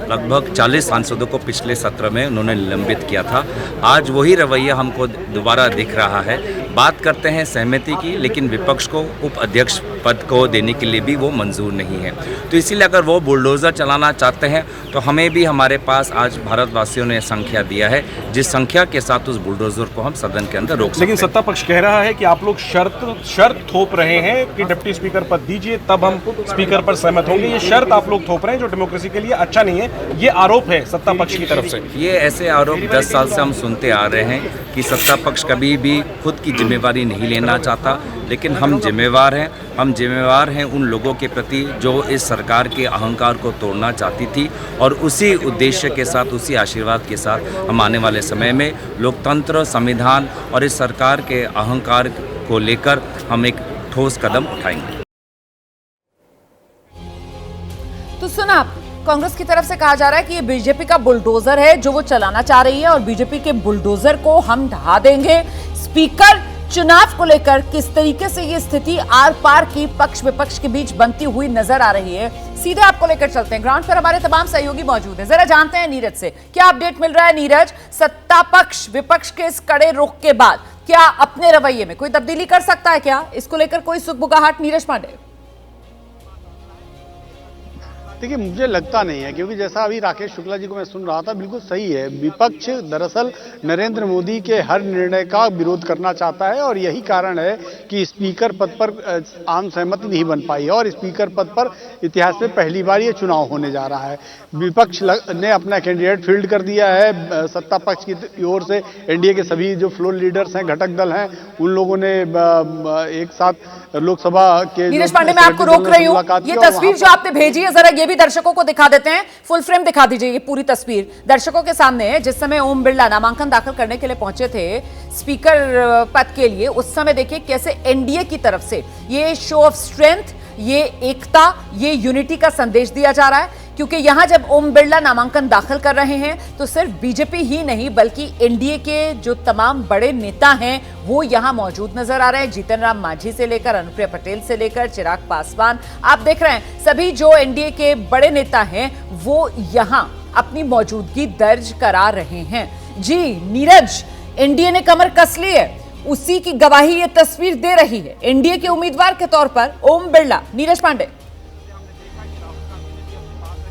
लगभग 40 सांसदों को पिछले सत्र में उन्होंने निलंबित किया था, आज वही रवैया हमको दोबारा दिख रहा है। बात करते हैं सहमति की, लेकिन विपक्ष को उप अध्यक्ष पद को देने के लिए भी वो मंजूर नहीं है। तो इसीलिए अगर वो बुलडोज़र चलाना चाहते हैं तो हमें भी हमारे पास आज भारतवासियों ने संख्या दिया है, जिस संख्या के साथ उस बुलडोज़र को हम सदन के अंदर रोक सकते हैं। लेकिन सत्ता पक्ष कह रहा है कि आप लोग शर्त थोप रहे हैं कि डिप्टी स्पीकर पद दीजिए, तब हम स्पीकर पर सहमत होंगे। ये शर्त आप लोग थोप रहे हैं जो डेमोक्रेसी के लिए अच्छा नहीं है, ये आरोप है सत्ता पक्ष की तरफ से। ये ऐसे आरोप 10 साल से हम सुनते आ रहे हैं कि सत्ता पक्ष कभी भी खुद की जिम्मेवारी नहीं लेना चाहता, लेकिन हम जिम्मेवार हैं हम जिम्मेवार हैं उन लोगों के प्रति जो इस सरकार के अहंकार को तोड़ना चाहती थी, और उसी उद्देश्य के साथ, उसी आशीर्वाद के साथ हम आने वाले समय में लोकतंत्र, संविधान और इस सरकार के अहंकार को लेकर हम एक ठोस कदम उठाएंगे। तो सुना आप, कांग्रेस की तरफ से कहा जा रहा है कि ये बीजेपी का बुलडोजर है जो वो चलाना चाह रही है और बीजेपी के बुलडोजर को हम ढहा देंगे। स्पीकर चुनाव को लेकर किस तरीके से ये स्थिति आर पार की पक्ष विपक्ष के बीच बनती हुई नजर आ रही है, सीधे आपको लेकर चलते हैं। ग्राउंड पर हमारे तमाम सहयोगी मौजूद हैं, जरा जानते हैं नीरज से क्या अपडेट मिल रहा है। नीरज, सत्ता पक्ष विपक्ष के इस कड़े रुख के बाद क्या अपने रवैये में कोई तब्दीली कर सकता है क्या? इसको लेकर कोई सुगबुगाहट? नीरज पांडे। देखिए, मुझे लगता नहीं है, क्योंकि जैसा अभी राकेश शुक्ला जी को मैं सुन रहा था, बिल्कुल सही है। विपक्ष दरअसल नरेंद्र मोदी के हर निर्णय का विरोध करना चाहता है और यही कारण है कि स्पीकर पद पर आम सहमति नहीं बन पाई है और स्पीकर पद पर इतिहास में पहली बार ये चुनाव होने जा रहा है। विपक्ष ने अपना कैंडिडेट फील्ड कर दिया है। सत्ता पक्ष की ओर से एनडीए के सभी जो फ्लोर लीडर्स हैं, घटक दल हैं, उन लोगों ने एक साथ लोकसभा के। नीरज पांडे, मैं आपको रोक रही हूँ, ये तस्वीर जो आपने भेजी है जरा ये भी दर्शकों को दिखा देते हैं। फुल फ्रेम दिखा दीजिए, ये पूरी तस्वीर दर्शकों के सामने है। जिस समय ओम बिरला नामांकन दाखिल करने के लिए पहुंचे थे स्पीकर पद के लिए, उस समय देखिए कैसे एनडीए की तरफ से ये शो ऑफ स्ट्रेंथ, ये एकता, ये यूनिटी का संदेश दिया जा रहा है। क्योंकि यहां जब ओम बिरला नामांकन दाखिल कर रहे हैं तो सिर्फ बीजेपी ही नहीं बल्कि एनडीए के जो तमाम बड़े नेता हैं वो यहां मौजूद नजर आ रहे हैं। जीतन राम मांझी से लेकर अनुप्रिया पटेल से लेकर चिराग पासवान, आप देख रहे हैं सभी जो एनडीए के बड़े नेता हैं वो यहां अपनी मौजूदगी दर्ज करा रहे हैं। जी नीरज, एनडीए ने कमर कस ली है, उसी की गवाही ये तस्वीर दे रही है। एनडीए के उम्मीदवार के तौर पर ओम बिरला। नीरज पांडे।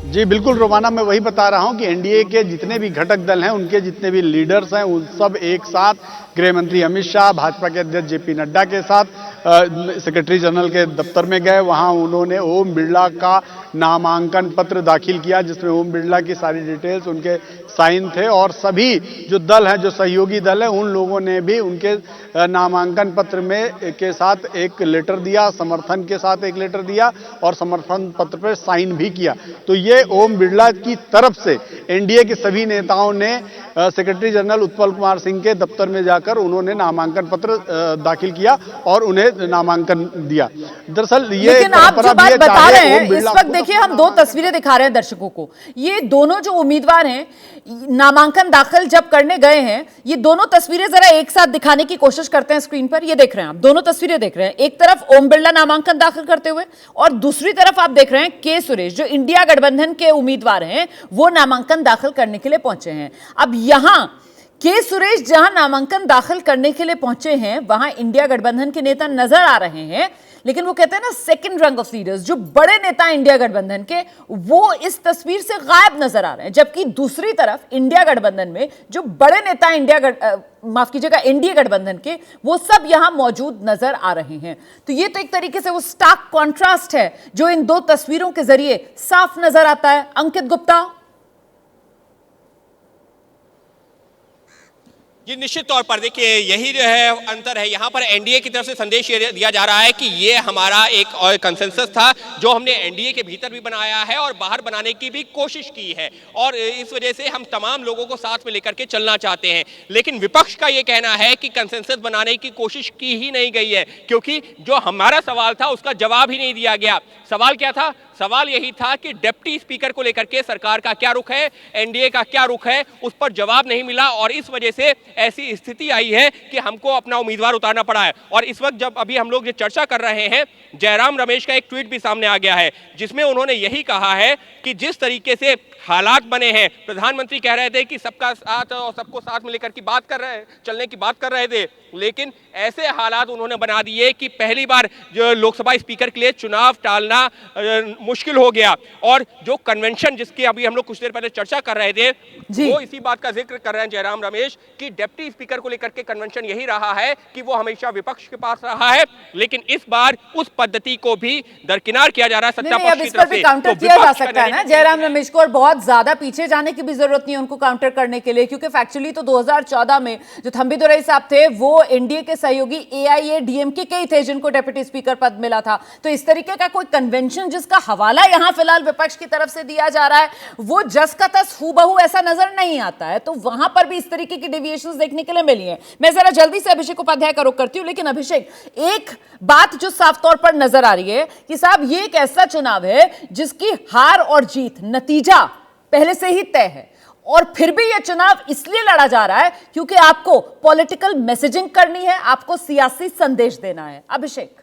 जी बिल्कुल रोमाना, मैं वही बता रहा हूं कि एनडीए के जितने भी घटक दल हैं, उनके जितने भी लीडर्स हैं, उन सब एक साथ गृह मंत्री अमित शाह, भाजपा के अध्यक्ष जेपी नड्डा के साथ सेक्रेटरी जनरल के दफ्तर में गए। वहां उन्होंने ओम बिरला का नामांकन पत्र दाखिल किया जिसमें ओम बिरला की सारी डिटेल्स, उनके साइन थे और सभी जो दल हैं, जो सहयोगी दल हैं, उन लोगों ने भी उनके नामांकन पत्र में के साथ एक लेटर दिया, समर्थन के साथ एक लेटर दिया और समर्थन पत्र पर साइन भी किया। तो ये ओम बिरला की तरफ से एनडीए के सभी नेताओं ने सेक्रेटरी जनरल उत्पल कुमार सिंह के दफ्तर में जाकर उन्होंने नामांकन पत्र दाखिल किया और उन्हें नामांकन दिया। दरअसल ये लेकिन आप जो बात बता रहे हैं इस वक्त, देखिए हम दो तस्वीरें दिखा रहे हैं दर्शकों को। ये दोनों जो उम्मीदवार हैं नामांकन दाखिल जब करने गए हैं, ये दोनों तस्वीरें जरा एक साथ दिखाने की कोशिश करते हैं स्क्रीन पर। ये देख रहे हैं आप, दोनों तस्वीरें देख रहे हैं। एक तरफ ओम बिरला नामांकन दाखिल करते हुए और दूसरी तरफ आप देख रहे हैं के सुरेश जो इंडिया गठबंधन के उम्मीदवार हैं, वो नामांकन दाखिल करने के लिए पहुंचे हैं। अब यहां के सुरेश जहां नामांकन दाखिल करने के लिए पहुंचे हैं वहां इंडिया गठबंधन के नेता नजर आ रहे हैं, लेकिन वो कहते हैं ना सेकंड रैंक ऑफ लीडर्स, जो बड़े नेता इंडिया गठबंधन के वो इस तस्वीर से गायब नजर आ रहे हैं। जबकि दूसरी तरफ इंडिया गठबंधन में जो बड़े नेता एनडीए गठबंधन के, वो सब यहां मौजूद नजर आ रहे हैं। तो ये तो एक तरीके से वो स्टार्क कॉन्ट्रास्ट है जो इन दो तस्वीरों के जरिए साफ नजर आता है। अंकित गुप्ता। जी निश्चित तौर पर देखिए यही जो है अंतर है। यहाँ पर एनडीए की तरफ से संदेश ये दिया जा रहा है कि ये हमारा एक और कंसेंसस था जो हमने एनडीए के भीतर भी बनाया है और बाहर बनाने की भी कोशिश की है और इस वजह से हम तमाम लोगों को साथ में लेकर के चलना चाहते हैं। लेकिन विपक्ष का ये कहना है कि कंसेंसस बनाने की कोशिश की ही नहीं गई है, क्योंकि जो हमारा सवाल था उसका जवाब ही नहीं दिया गया। सवाल क्या था? सवाल यही था कि डिप्टी स्पीकर को लेकर के सरकार का क्या रुख है, एनडीए का क्या रुख है, उस पर जवाब नहीं मिला और इस वजह से ऐसी स्थिति आई है कि हमको अपना उम्मीदवार उतारना पड़ा है। और इस वक्त जब अभी हम लोग ये चर्चा कर रहे हैं, जयराम रमेश का एक ट्वीट भी सामने आ गया है जिसमें उन्होंने यही कहा है कि जिस तरीके से हालात बने हैं, प्रधानमंत्री कह रहे थे कि सबका साथ और सबको साथ में लेकर की बात कर रहे हैं, चलने की बात कर रहे थे, लेकिन ऐसे हालात उन्होंने बना दिए कि पहली बार जो लोकसभा स्पीकर के लिए चुनाव टालना मुश्किल हो गया। और जो कन्वेंशन जिसकी अभी हम लोग कुछ देर पहले चर्चा कर रहे थे, वो इसी बात का जिक्र कर रहे हैं जयराम रमेश कि डिप्टी स्पीकर को लेकर के कन्वेंशन यही रहा है कि वो हमेशा विपक्ष के पास रहा है, लेकिन इस बार उस पद्धति को भी दरकिनार किया जा रहा है सत्ता पक्ष की तरफ से। काउंटर किया जा सकता है ना जयराम रमेश को, और बहुत ज्यादा पीछे जाने की भी जरूरत नहीं है उनको काउंटर करने के लिए, क्योंकि फैक्चुअली तो 2014 में जो थंबीदुरई साहब थे वो एनडीए के सहयोगी एआईएडीएमके के ही थे जिनको डेप्यूटी स्पीकर पद मिला था। तो इस तरीके का कोई कन्वेंशन जिसका हवाला यहां फिलहाल विपक्ष की तरफ से दिया जा रहा है वो जस का तस हूबहू ऐसा नजर नहीं आता है। तो वहां पर भी इस तरीके की डेविएशंस देखने के लिए मिली है। मैं जरा जल्दी से अभिषेक उपाध्याय का रुख करती हूं, लेकिन अभिषेक एक बात जो साफ तौर पर नजर आ रही है कि साहब ये एक ऐसा चुनाव है जिसकी हार और जीत नतीजा पहले से ही तय है, और फिर भी यह चुनाव इसलिए लड़ा जा रहा है क्योंकि आपको पॉलिटिकल मैसेजिंग करनी है, आपको सियासी संदेश देना है। अभिषेक,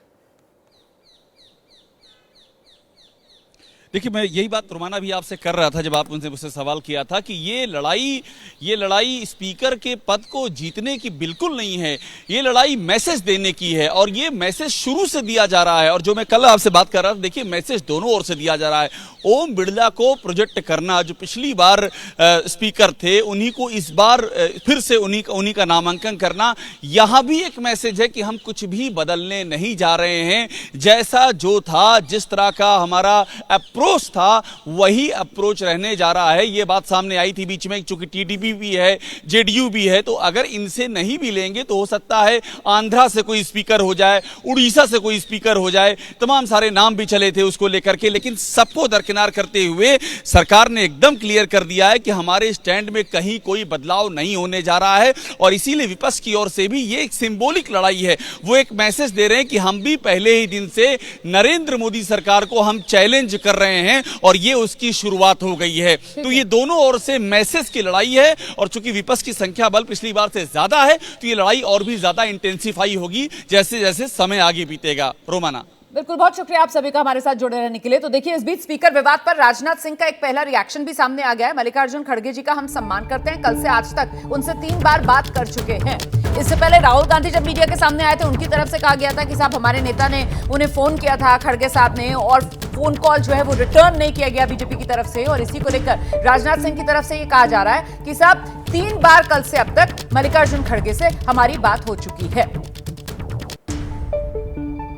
देखिए, मैं यही बात रुमाना भी आपसे कर रहा था जब आप उनसे मुझसे सवाल किया था कि ये लड़ाई स्पीकर के पद को जीतने की बिल्कुल नहीं है, ये लड़ाई मैसेज देने की है, और ये मैसेज शुरू से दिया जा रहा है। और जो मैं कल आपसे बात कर रहा था, देखिए मैसेज दोनों ओर से दिया जा रहा है। ओम बिड़ला को प्रोजेक्ट करना, जो पिछली बार स्पीकर थे उन्हीं को इस बार फिर से उन्हीं का नामांकन करना, यहां भी एक मैसेज है कि हम कुछ भी बदलने नहीं जा रहे हैं। जैसा जो था, जिस तरह का हमारा अप्रोच था, वही अप्रोच रहने जा रहा है। ये बात सामने आई थी बीच में, चूंकि टीडीपी भी है, जेडीयू भी है, तो अगर इनसे नहीं भी लेंगे तो हो सकता है आंध्रा से कोई स्पीकर हो जाए, उड़ीसा से कोई स्पीकर हो जाए। तमाम सारे नाम भी चले थे उसको लेकर के, लेकिन सबको दरकिनार करते हुए सरकार ने एकदम क्लियर कर दिया है कि हमारे स्टैंड में कहीं कोई बदलाव नहीं होने जा रहा है। और इसीलिए विपक्ष की ओर से भी ये एक सिंबॉलिक लड़ाई है। वो एक मैसेज दे रहे हैं कि हम भी पहले ही दिन से नरेंद्र मोदी सरकार को हम चैलेंज कर रहे हैं, और ये उसकी शुरुआत हो गई है। तो ये दोनों ओर से मैसेज की लड़ाई है, और चूंकि विपक्ष की संख्या बल पिछली बार से ज्यादा है तो ये लड़ाई और भी ज्यादा इंटेंसिफाई होगी जैसे जैसे समय आगे बीतेगा। रोमाना, बिल्कुल, बहुत शुक्रिया आप सभी का हमारे साथ जुड़े रहने के लिए। तो देखिए, इस बीच स्पीकर विवाद पर राजनाथ सिंह का एक पहला रिएक्शन भी सामने आ गया है। मल्लिकार्जुन खड़गे जी का हम सम्मान करते हैं, कल से आज तक उनसे 3 बार बात कर चुके हैं। इससे पहले राहुल गांधी जब मीडिया के सामने आए थे, उनकी तरफ से कहा गया था कि साहब हमारे नेता ने उन्हें फोन किया था, खड़गे साहब ने, और फोन कॉल जो है वो रिटर्न नहीं किया गया बीजेपी की तरफ से। और इसी को लेकर राजनाथ सिंह की तरफ से ये कहा जा रहा है कि साहब 3 बार कल से अब तक मल्लिकार्जुन खड़गे से हमारी बात हो चुकी है।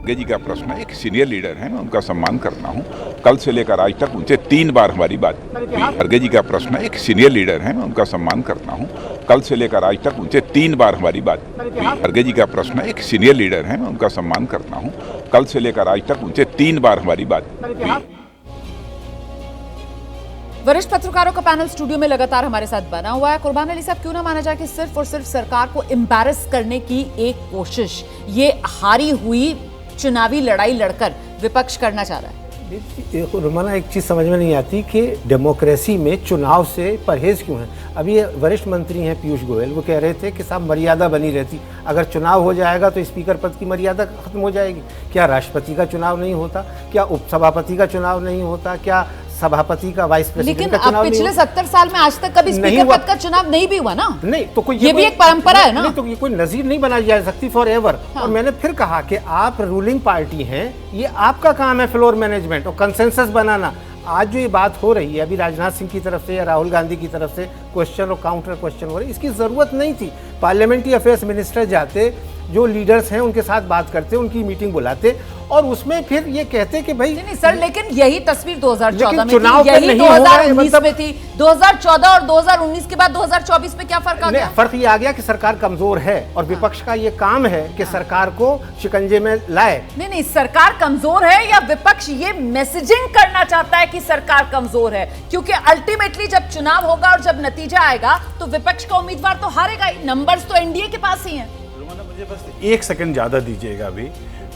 खड़गे जी का प्रश्न है, एक सीनियर लीडर हैं, मैं उनका सम्मान करता हूं। कल से लेकर आज तक उनसे 3 बार हमारी बात हुई। खड़गे जी का प्रश्न है, एक सीनियर लीडर हैं, मैं उनका सम्मान करता हूं। कल से लेकर आज तक उनसे 3 बार हमारी बात हुई। खड़गे जी का प्रश्न है, एक सीनियर लीडर हैं, मैं उनका सम्मान करता हूं। कल से लेकर आज तक उनसे 3 बार हमारी बात हुई। वरिष्ठ पत्रकारों का पैनल स्टूडियो में लगातार हमारे साथ बना हुआ है। कुर्बान अली साहब, क्यों ना माना जाए कि सिर्फ और सिर्फ सरकार को एम्बैरस करने की एक कोशिश ये हारी हुई चुनावी लड़ाई लड़कर विपक्ष करना चाह रहा है? रोमाना, एक चीज़ समझ में नहीं आती कि डेमोक्रेसी में चुनाव से परहेज क्यों है। अभी ये वरिष्ठ मंत्री हैं पीयूष गोयल, वो कह रहे थे कि साहब मर्यादा बनी रहती, अगर चुनाव हो जाएगा तो स्पीकर पद की मर्यादा खत्म हो जाएगी। क्या राष्ट्रपति का चुनाव नहीं होता? क्या उपसभापति का चुनाव नहीं होता? क्या सभापति का, वाइस प्रेसिडेंट का चुनाव नहीं? लेकिन पिछले 70 साल में आज तक कभी स्पीकर पद का चुनाव नहीं भी हुआ ना। नहीं तो कोई ये भी एक परंपरा है ना। नहीं तो ये कोई नजीर नहीं बनाई जा सकती फॉर एवर। और मैंने फिर कहा कि आप रूलिंग पार्टी हैं, ये आपका काम है फ्लोर मैनेजमेंट और कंसेंसस बनाना। आज जो ये बात हो रही है अभी राजनाथ सिंह की तरफ से या राहुल गांधी की तरफ से क्वेश्चन और काउंटर क्वेश्चन हो रही है, इसकी जरूरत नहीं थी। पार्लियामेंट्री अफेयर्स मिनिस्टर जाते, जो लीडर्स हैं उनके साथ बात करते, उनकी मीटिंग बुलाते, और उसमें फिर ये कहते कि भाई नहीं सर, लेकिन यही तस्वीर 2014 में चुनाव थी, यही 2019 में थी। 2014 और 2019 के बाद 2024 में क्या फर्क आ गया? फर्क ये आ गया कि सरकार कमजोर है, और विपक्ष का ये काम है कि सरकार को शिकंजे में लाए। नहीं, सरकार कमजोर है या विपक्ष ये मैसेजिंग करना चाहता है कि सरकार कमजोर है? क्योंकि अल्टीमेटली जब चुनाव होगा और जब नतीजा आएगा तो विपक्ष का उम्मीदवार तो हारेगा ही। नंबर्स तो एनडीए के पास ही हैं। मुझे बस 1 सेकंड ज्यादा दीजिएगा। अभी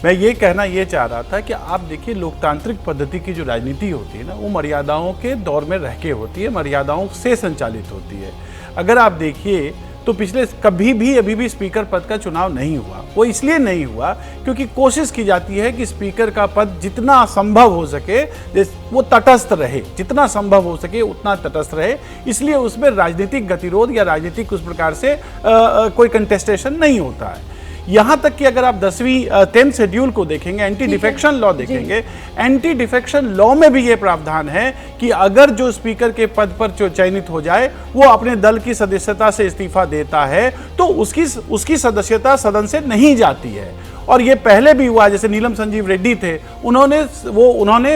मैं ये कहना ये चाह रहा था कि आप देखिए, लोकतांत्रिक पद्धति की जो राजनीति होती है ना, वो मर्यादाओं के दौर में रह के होती है, मर्यादाओं से संचालित होती है। अगर आप देखिए तो पिछले कभी भी अभी भी स्पीकर पद का चुनाव नहीं हुआ। वो इसलिए नहीं हुआ क्योंकि कोशिश की जाती है कि स्पीकर का पद जितना संभव हो सके वो तटस्थ रहे, जितना संभव हो सके उतना तटस्थ रहे। इसलिए उसमें राजनीतिक गतिरोध या राजनीतिक उस प्रकार से कोई कंटेस्टेशन नहीं होता है। यहां तक कि अगर आप 10th शेड्यूल को देखेंगे, एंटी डिफेक्शन लॉ देखेंगे, एंटी डिफेक्शन लॉ में भी ये प्रावधान है कि अगर जो स्पीकर के पद पर जो चयनित हो जाए वो अपने दल की सदस्यता से इस्तीफा देता है तो उसकी सदस्यता सदन से नहीं जाती है। और ये पहले भी हुआ, जैसे नीलम संजीव रेड्डी थे, उन्होंने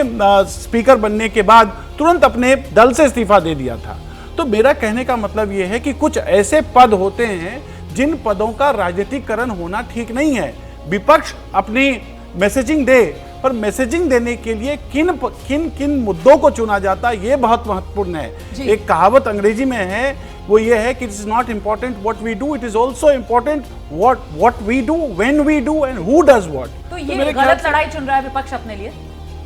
स्पीकर बनने के बाद तुरंत अपने दल से इस्तीफा दे दिया था। तो मेरा कहने का मतलब ये है कि कुछ ऐसे पद होते हैं जिन पदों का राजनीतिकरण होना ठीक नहीं है। विपक्ष अपनी मैसेजिंग दे, पर मैसेजिंग देने के लिए किन किन मुद्दों को चुना जाता है ये बहुत महत्वपूर्ण है। एक कहावत अंग्रेजी में है, वो ये है कि it is not important what we do, it is also important what we do, when we do and who does what. तो ये गलत लड़ाई चुन रहा है विपक्ष अपने लिए?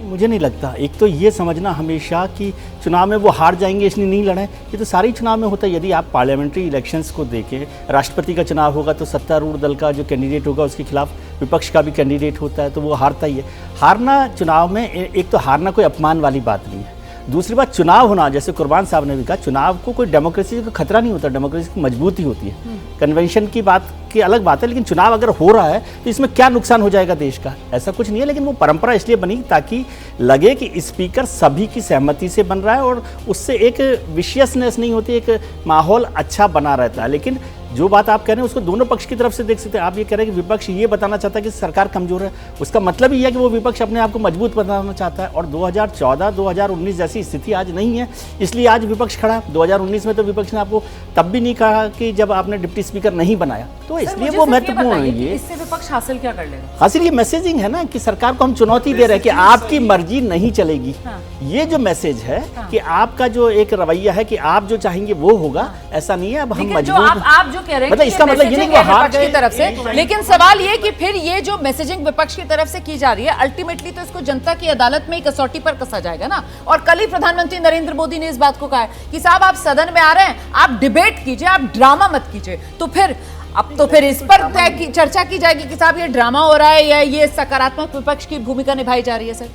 मुझे नहीं लगता। एक तो ये समझना हमेशा कि चुनाव में वो हार जाएंगे इसलिए नहीं लड़ें, ये तो सारे चुनाव में होता है। यदि आप पार्लियामेंट्री इलेक्शंस को देखें, राष्ट्रपति का चुनाव होगा तो सत्तारूढ़ दल का जो कैंडिडेट होगा उसके खिलाफ विपक्ष का भी कैंडिडेट होता है, तो वो हारता ही है। हारना चुनाव में, एक तो हारना कोई अपमान वाली बात नहीं है, दूसरी बात चुनाव होना, जैसे कुर्बान साहब ने भी कहा, चुनाव को कोई डेमोक्रेसी का खतरा नहीं होता, डेमोक्रेसी की मजबूती होती है। कन्वेंशन की बात की अलग बात है, लेकिन चुनाव अगर हो रहा है तो इसमें क्या नुकसान हो जाएगा देश का, ऐसा कुछ नहीं है। लेकिन वो परंपरा इसलिए बनी ताकि लगे कि स्पीकर सभी की सहमति से बन रहा है और उससे एक विशियसनेस नहीं होती, एक माहौल अच्छा बना रहता है। लेकिन जो बात आप कह रहे हैं उसको दोनों पक्ष की तरफ से देख सकते हैं। आप ये कह रहे हैं कि विपक्ष ये बताना चाहता है कि सरकार कमजोर है, उसका मतलब ही है कि वो विपक्ष अपने आप को मजबूत बनाना चाहता है। और 2014-2019 जैसी स्थिति आज नहीं है, इसलिए आज विपक्ष खड़ा है। 2019 में तो विपक्ष ने आपको तब भी नहीं कहा कि जब आपने डिप्टी स्पीकर नहीं बनाया, तो इसलिए वो महत्वपूर्ण है। ये इससे विपक्ष हासिल क्या कर लेगा? हासिल ये मैसेजिंग है ना कि सरकार को हम चुनौती दे रहे हैं कि आपकी मर्जी नहीं चलेगी। ये जो मैसेज है कि आपका जो एक रवैया है कि आप जो चाहेंगे वो होगा, ऐसा नहीं है। अब हम मजबूर, आप जो कह रहे हैं मतलब इसका मतलब ये नहीं कि विपक्ष की तरफ से, लेकिन सवाल ये कि फिर ये जो मैसेजिंग विपक्ष की तरफ से की जा रही है, अल्टीमेटली तो इसको जनता की अदालत में ही कसौटी पर कसा जाएगा ना। और कल ही प्रधानमंत्री नरेंद्र मोदी ने इस बात को कहा है कि साहब आप सदन में आ रहे हैं, आप डिबेट कीजिए, आप ड्रामा मत कीजिए। तो फिर अब तो फिर इस पर चर्चा की जाएगी कि साहब ये ड्रामा हो रहा है या ये सकारात्मक विपक्ष की भूमिका निभाई जा रही है। सर,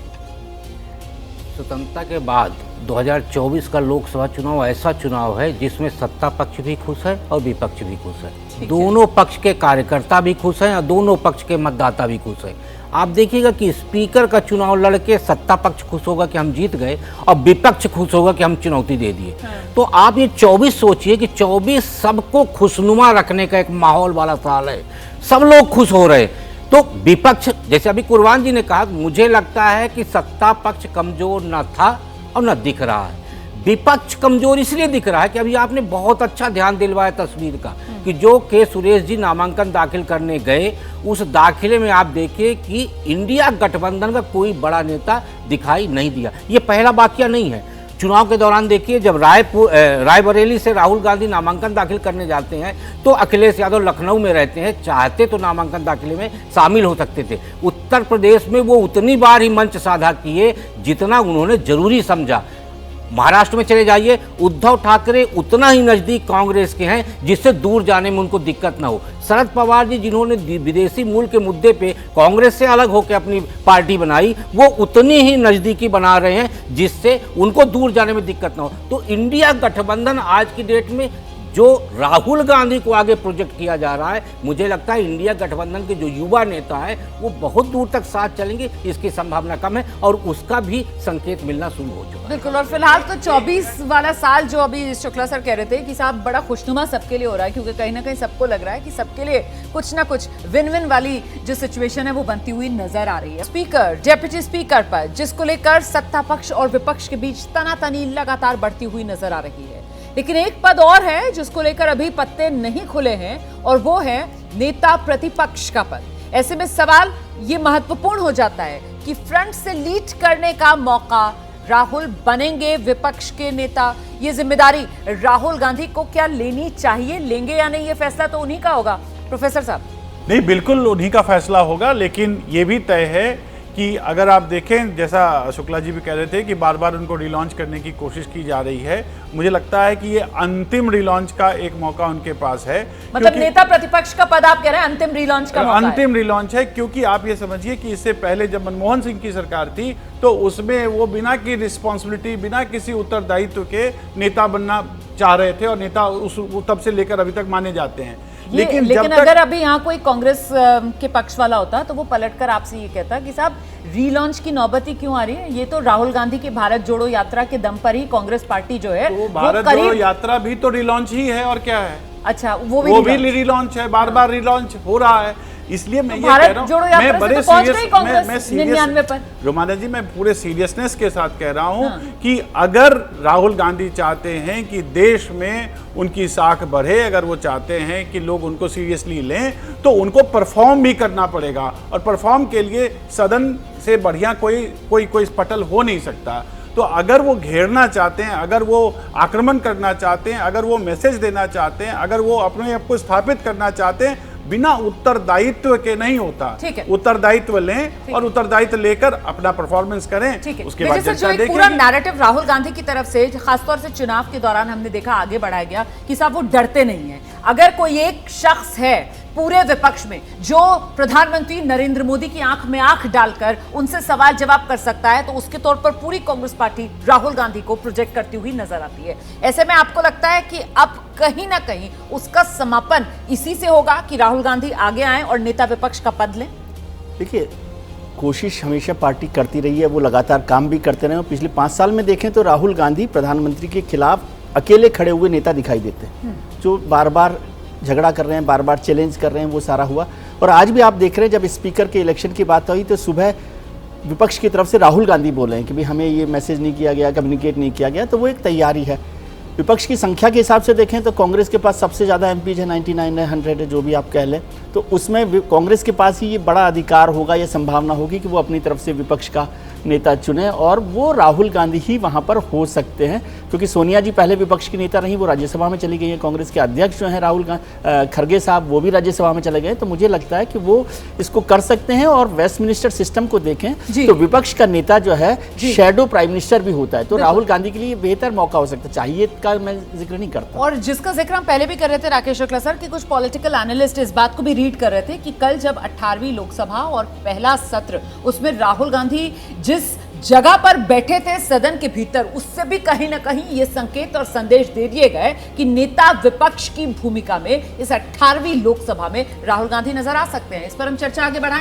स्वतंत्रता के बाद 2024 का लोकसभा चुनाव ऐसा चुनाव है जिसमें सत्ता पक्ष भी खुश है और विपक्ष भी खुश है। दोनों पक्ष के कार्यकर्ता भी खुश हैं और दोनों पक्ष के मतदाता भी खुश हैं। आप देखिएगा कि स्पीकर का चुनाव लड़के सत्ता पक्ष खुश होगा कि हम जीत गए और विपक्ष खुश होगा कि हम चुनौती दे दिए। तो आप ये 24 सोचिए कि 24 सबको खुशनुमा रखने का एक माहौल वाला साल है, सब लोग खुश हो रहे। तो विपक्ष, जैसे अभी कुर्बान जी ने कहा, मुझे लगता है कि सत्ता पक्ष कमजोर न था और न दिख रहा है। विपक्ष कमजोर इसलिए दिख रहा है कि अभी आपने बहुत अच्छा ध्यान दिलवाया तस्वीर का कि जो के सुरेश जी नामांकन दाखिल करने गए, उस दाखिले में आप देखिए कि इंडिया गठबंधन का कोई बड़ा नेता दिखाई नहीं दिया। ये पहला वाकया नहीं है। चुनाव के दौरान देखिए, जब रायबरेली से राहुल गांधी नामांकन दाखिल करने जाते हैं तो अखिलेश यादव लखनऊ में रहते हैं, चाहते तो नामांकन दाखिले में शामिल हो सकते थे। उत्तर प्रदेश में वो उतनी बार ही मंच साझा किए जितना उन्होंने जरूरी समझा। महाराष्ट्र में चले जाइए, उद्धव ठाकरे उतना ही नजदीक कांग्रेस के हैं जिससे दूर जाने में उनको दिक्कत ना हो। शरद पवार जी, जिन्होंने विदेशी मूल के मुद्दे पे कांग्रेस से अलग होकर अपनी पार्टी बनाई, वो उतनी ही नजदीकी बना रहे हैं जिससे उनको दूर जाने में दिक्कत ना हो। तो इंडिया गठबंधन आज की डेट में जो राहुल गांधी को आगे प्रोजेक्ट किया जा रहा है, मुझे लगता है इंडिया गठबंधन के जो युवा नेता है वो बहुत दूर तक साथ चलेंगे, इसकी संभावना कम है और उसका भी संकेत मिलना शुरू हो चुका है। बिल्कुल। और फिलहाल तो 24 वाला साल जो अभी शुक्ला सर कह रहे थे कि साहब बड़ा खुशनुमा सबके लिए हो रहा है, क्योंकि कहीं ना कहीं सबको लग रहा है कि सबके लिए कुछ ना कुछ विन विन वाली जो सिचुएशन है वो बनती हुई नजर आ रही है। स्पीकर, डेप्यूटी स्पीकर पर, जिसको लेकर सत्ता पक्ष और विपक्ष के बीच तनातनी लगातार बढ़ती हुई नजर आ रही है। लेकिन एक पद और है जिसको लेकर अभी पत्ते नहीं खुले हैं और वो है नेता प्रतिपक्ष का पद। ऐसे में सवाल ये महत्वपूर्ण हो जाता है कि फ्रंट से लीड करने का मौका राहुल बनेंगे विपक्ष के नेता। ये जिम्मेदारी राहुल गांधी को क्या लेनी चाहिए, लेंगे या नहीं, ये फैसला तो उन्हीं का होगा। प्रोफेसर साहब। नहीं, बिल्कुल उन्हीं का फैसला होगा, लेकिन ये भी तय है कि अगर आप देखें, जैसा शुक्ला जी भी कह रहे थे कि बार बार उनको रिलॉन्च करने की कोशिश की जा रही है, मुझे लगता है कि ये अंतिम रिलॉन्च का एक मौका उनके पास है। मतलब नेता प्रतिपक्ष का पद आप कह रहे हैं अंतिम रिलॉन्च का मौका है? अंतिम रिलॉन्च है, क्योंकि आप ये समझिए कि इससे पहले जब मनमोहन सिंह की सरकार थी तो उसमें वो बिना की रिस्पॉन्सिबिलिटी, बिना किसी उत्तरदायित्व के नेता बनना चाह रहे थे और नेता उस तब से लेकर अभी तक माने जाते हैं। लेकिन अगर अभी यहाँ कोई कांग्रेस के पक्ष वाला होता तो वो पलटकर आपसे ये कहता कि साहब रीलॉन्च की नौबत ही क्यों आ रही है, ये तो राहुल गांधी की भारत जोड़ो यात्रा के दम पर ही कांग्रेस पार्टी जो है तो भारत जोड़ो यात्रा भी तो रिलॉन्च ही है और क्या है। अच्छा वो भी रिलॉन्च है, बार बार रिलॉन्च हो रहा है। इसलिए मैं ये कह रहा हूँ, मैं बड़े सीरियस रोमाना जी, मैं पूरे सीरियसनेस के साथ कह रहा हूँ कि अगर राहुल गांधी चाहते हैं कि देश में उनकी साख बढ़े, अगर वो चाहते हैं कि लोग उनको सीरियसली लें, तो उनको परफॉर्म भी करना पड़ेगा। और परफॉर्म के लिए सदन से बढ़िया कोई पटल हो नहीं सकता। तो अगर वो घेरना चाहते हैं, अगर वो आक्रमण करना चाहते हैं, अगर वो मैसेज देना चाहते हैं, अगर वो अपने आप को स्थापित करना चाहते हैं, बिना उत्तरदायित्व के नहीं होता। उत्तरदायित्व लें और उत्तरदायित्व लेकर अपना परफॉर्मेंस करें, उसके बाद चर्चा देखेंगे। पूरा नैरेटिव राहुल गांधी की तरफ से खासतौर से चुनाव के दौरान हमने देखा आगे बढ़ाया गया कि साहब वो डरते नहीं है। अगर कोई एक शख्स है पूरे विपक्ष में जो प्रधानमंत्री नरेंद्र मोदी की आंख में आंख डालकर उनसे सवाल जवाब कर सकता है, तो उसके तौर पर पूरी कांग्रेस पार्टी राहुल गांधी को प्रोजेक्ट करती हुई नजर आती है। ऐसे में आपको लगता है कि अब कहीं ना कहीं उसका समापन इसी से होगा कि राहुल गांधी आगे आए और नेता विपक्ष का पद लें? देखिए, कोशिश हमेशा पार्टी करती रही है, वो लगातार काम भी करते रहे। पिछले 5 साल में देखें तो राहुल गांधी प्रधानमंत्री के खिलाफ अकेले खड़े हुए नेता दिखाई देते हैं, जो बार बार झगड़ा कर रहे हैं, बार बार चैलेंज कर रहे हैं, वो सारा हुआ। और आज भी आप देख रहे हैं, जब स्पीकर के इलेक्शन की बात हुई तो सुबह विपक्ष की तरफ से राहुल गांधी बोले हैं कि भाई हमें ये मैसेज नहीं किया गया, कम्युनिकेट नहीं किया गया। तो वो एक तैयारी है। विपक्ष की संख्या के हिसाब से देखें तो कांग्रेस के पास सबसे ज़्यादा एमपीज है, 99 है, 100 है, जो भी आप कह लें। तो उसमें कांग्रेस के पास ही ये बड़ा अधिकार होगा, ये संभावना होगी कि वो अपनी तरफ से विपक्ष का नेता चुने, और वो राहुल गांधी ही वहाँ पर हो सकते हैं। क्योंकि सोनिया जी पहले विपक्ष की नेता रहीं, वो राज्यसभा में चली गई हैं। कांग्रेस के अध्यक्ष जो हैं राहुल खड़गे साहब, वो भी राज्यसभा में चले गए। तो मुझे लगता है कि वो इसको कर सकते हैं। और वेस्टमिनिस्टर सिस्टम को देखें तो विपक्ष का नेता जो है शैडो प्राइम मिनिस्टर भी होता है। तो राहुल गांधी के लिए बेहतर मौका हो सकता है। चाहिए का मैं जिक्र नहीं करता। और जिसका जिक्र हम पहले भी कर रहे थे राकेश शुक्ला सर, कि कुछ पॉलिटिकल एनालिस्ट इस बात को भी रीड कर रहे थे कि कल जब 18वीं लोकसभा और पहला सत्र, उसमें राहुल गांधी जिस जगह पर बैठे थे सदन के भीतर, उससे भी कहीं ना कहीं ये संकेत और संदेश दे दिए गए कि नेता विपक्ष की भूमिका में इस 18वीं लोकसभा में राहुल गांधी नजर आ सकते हैं। इस पर हम चर्चा आगे बढ़ाएंगे।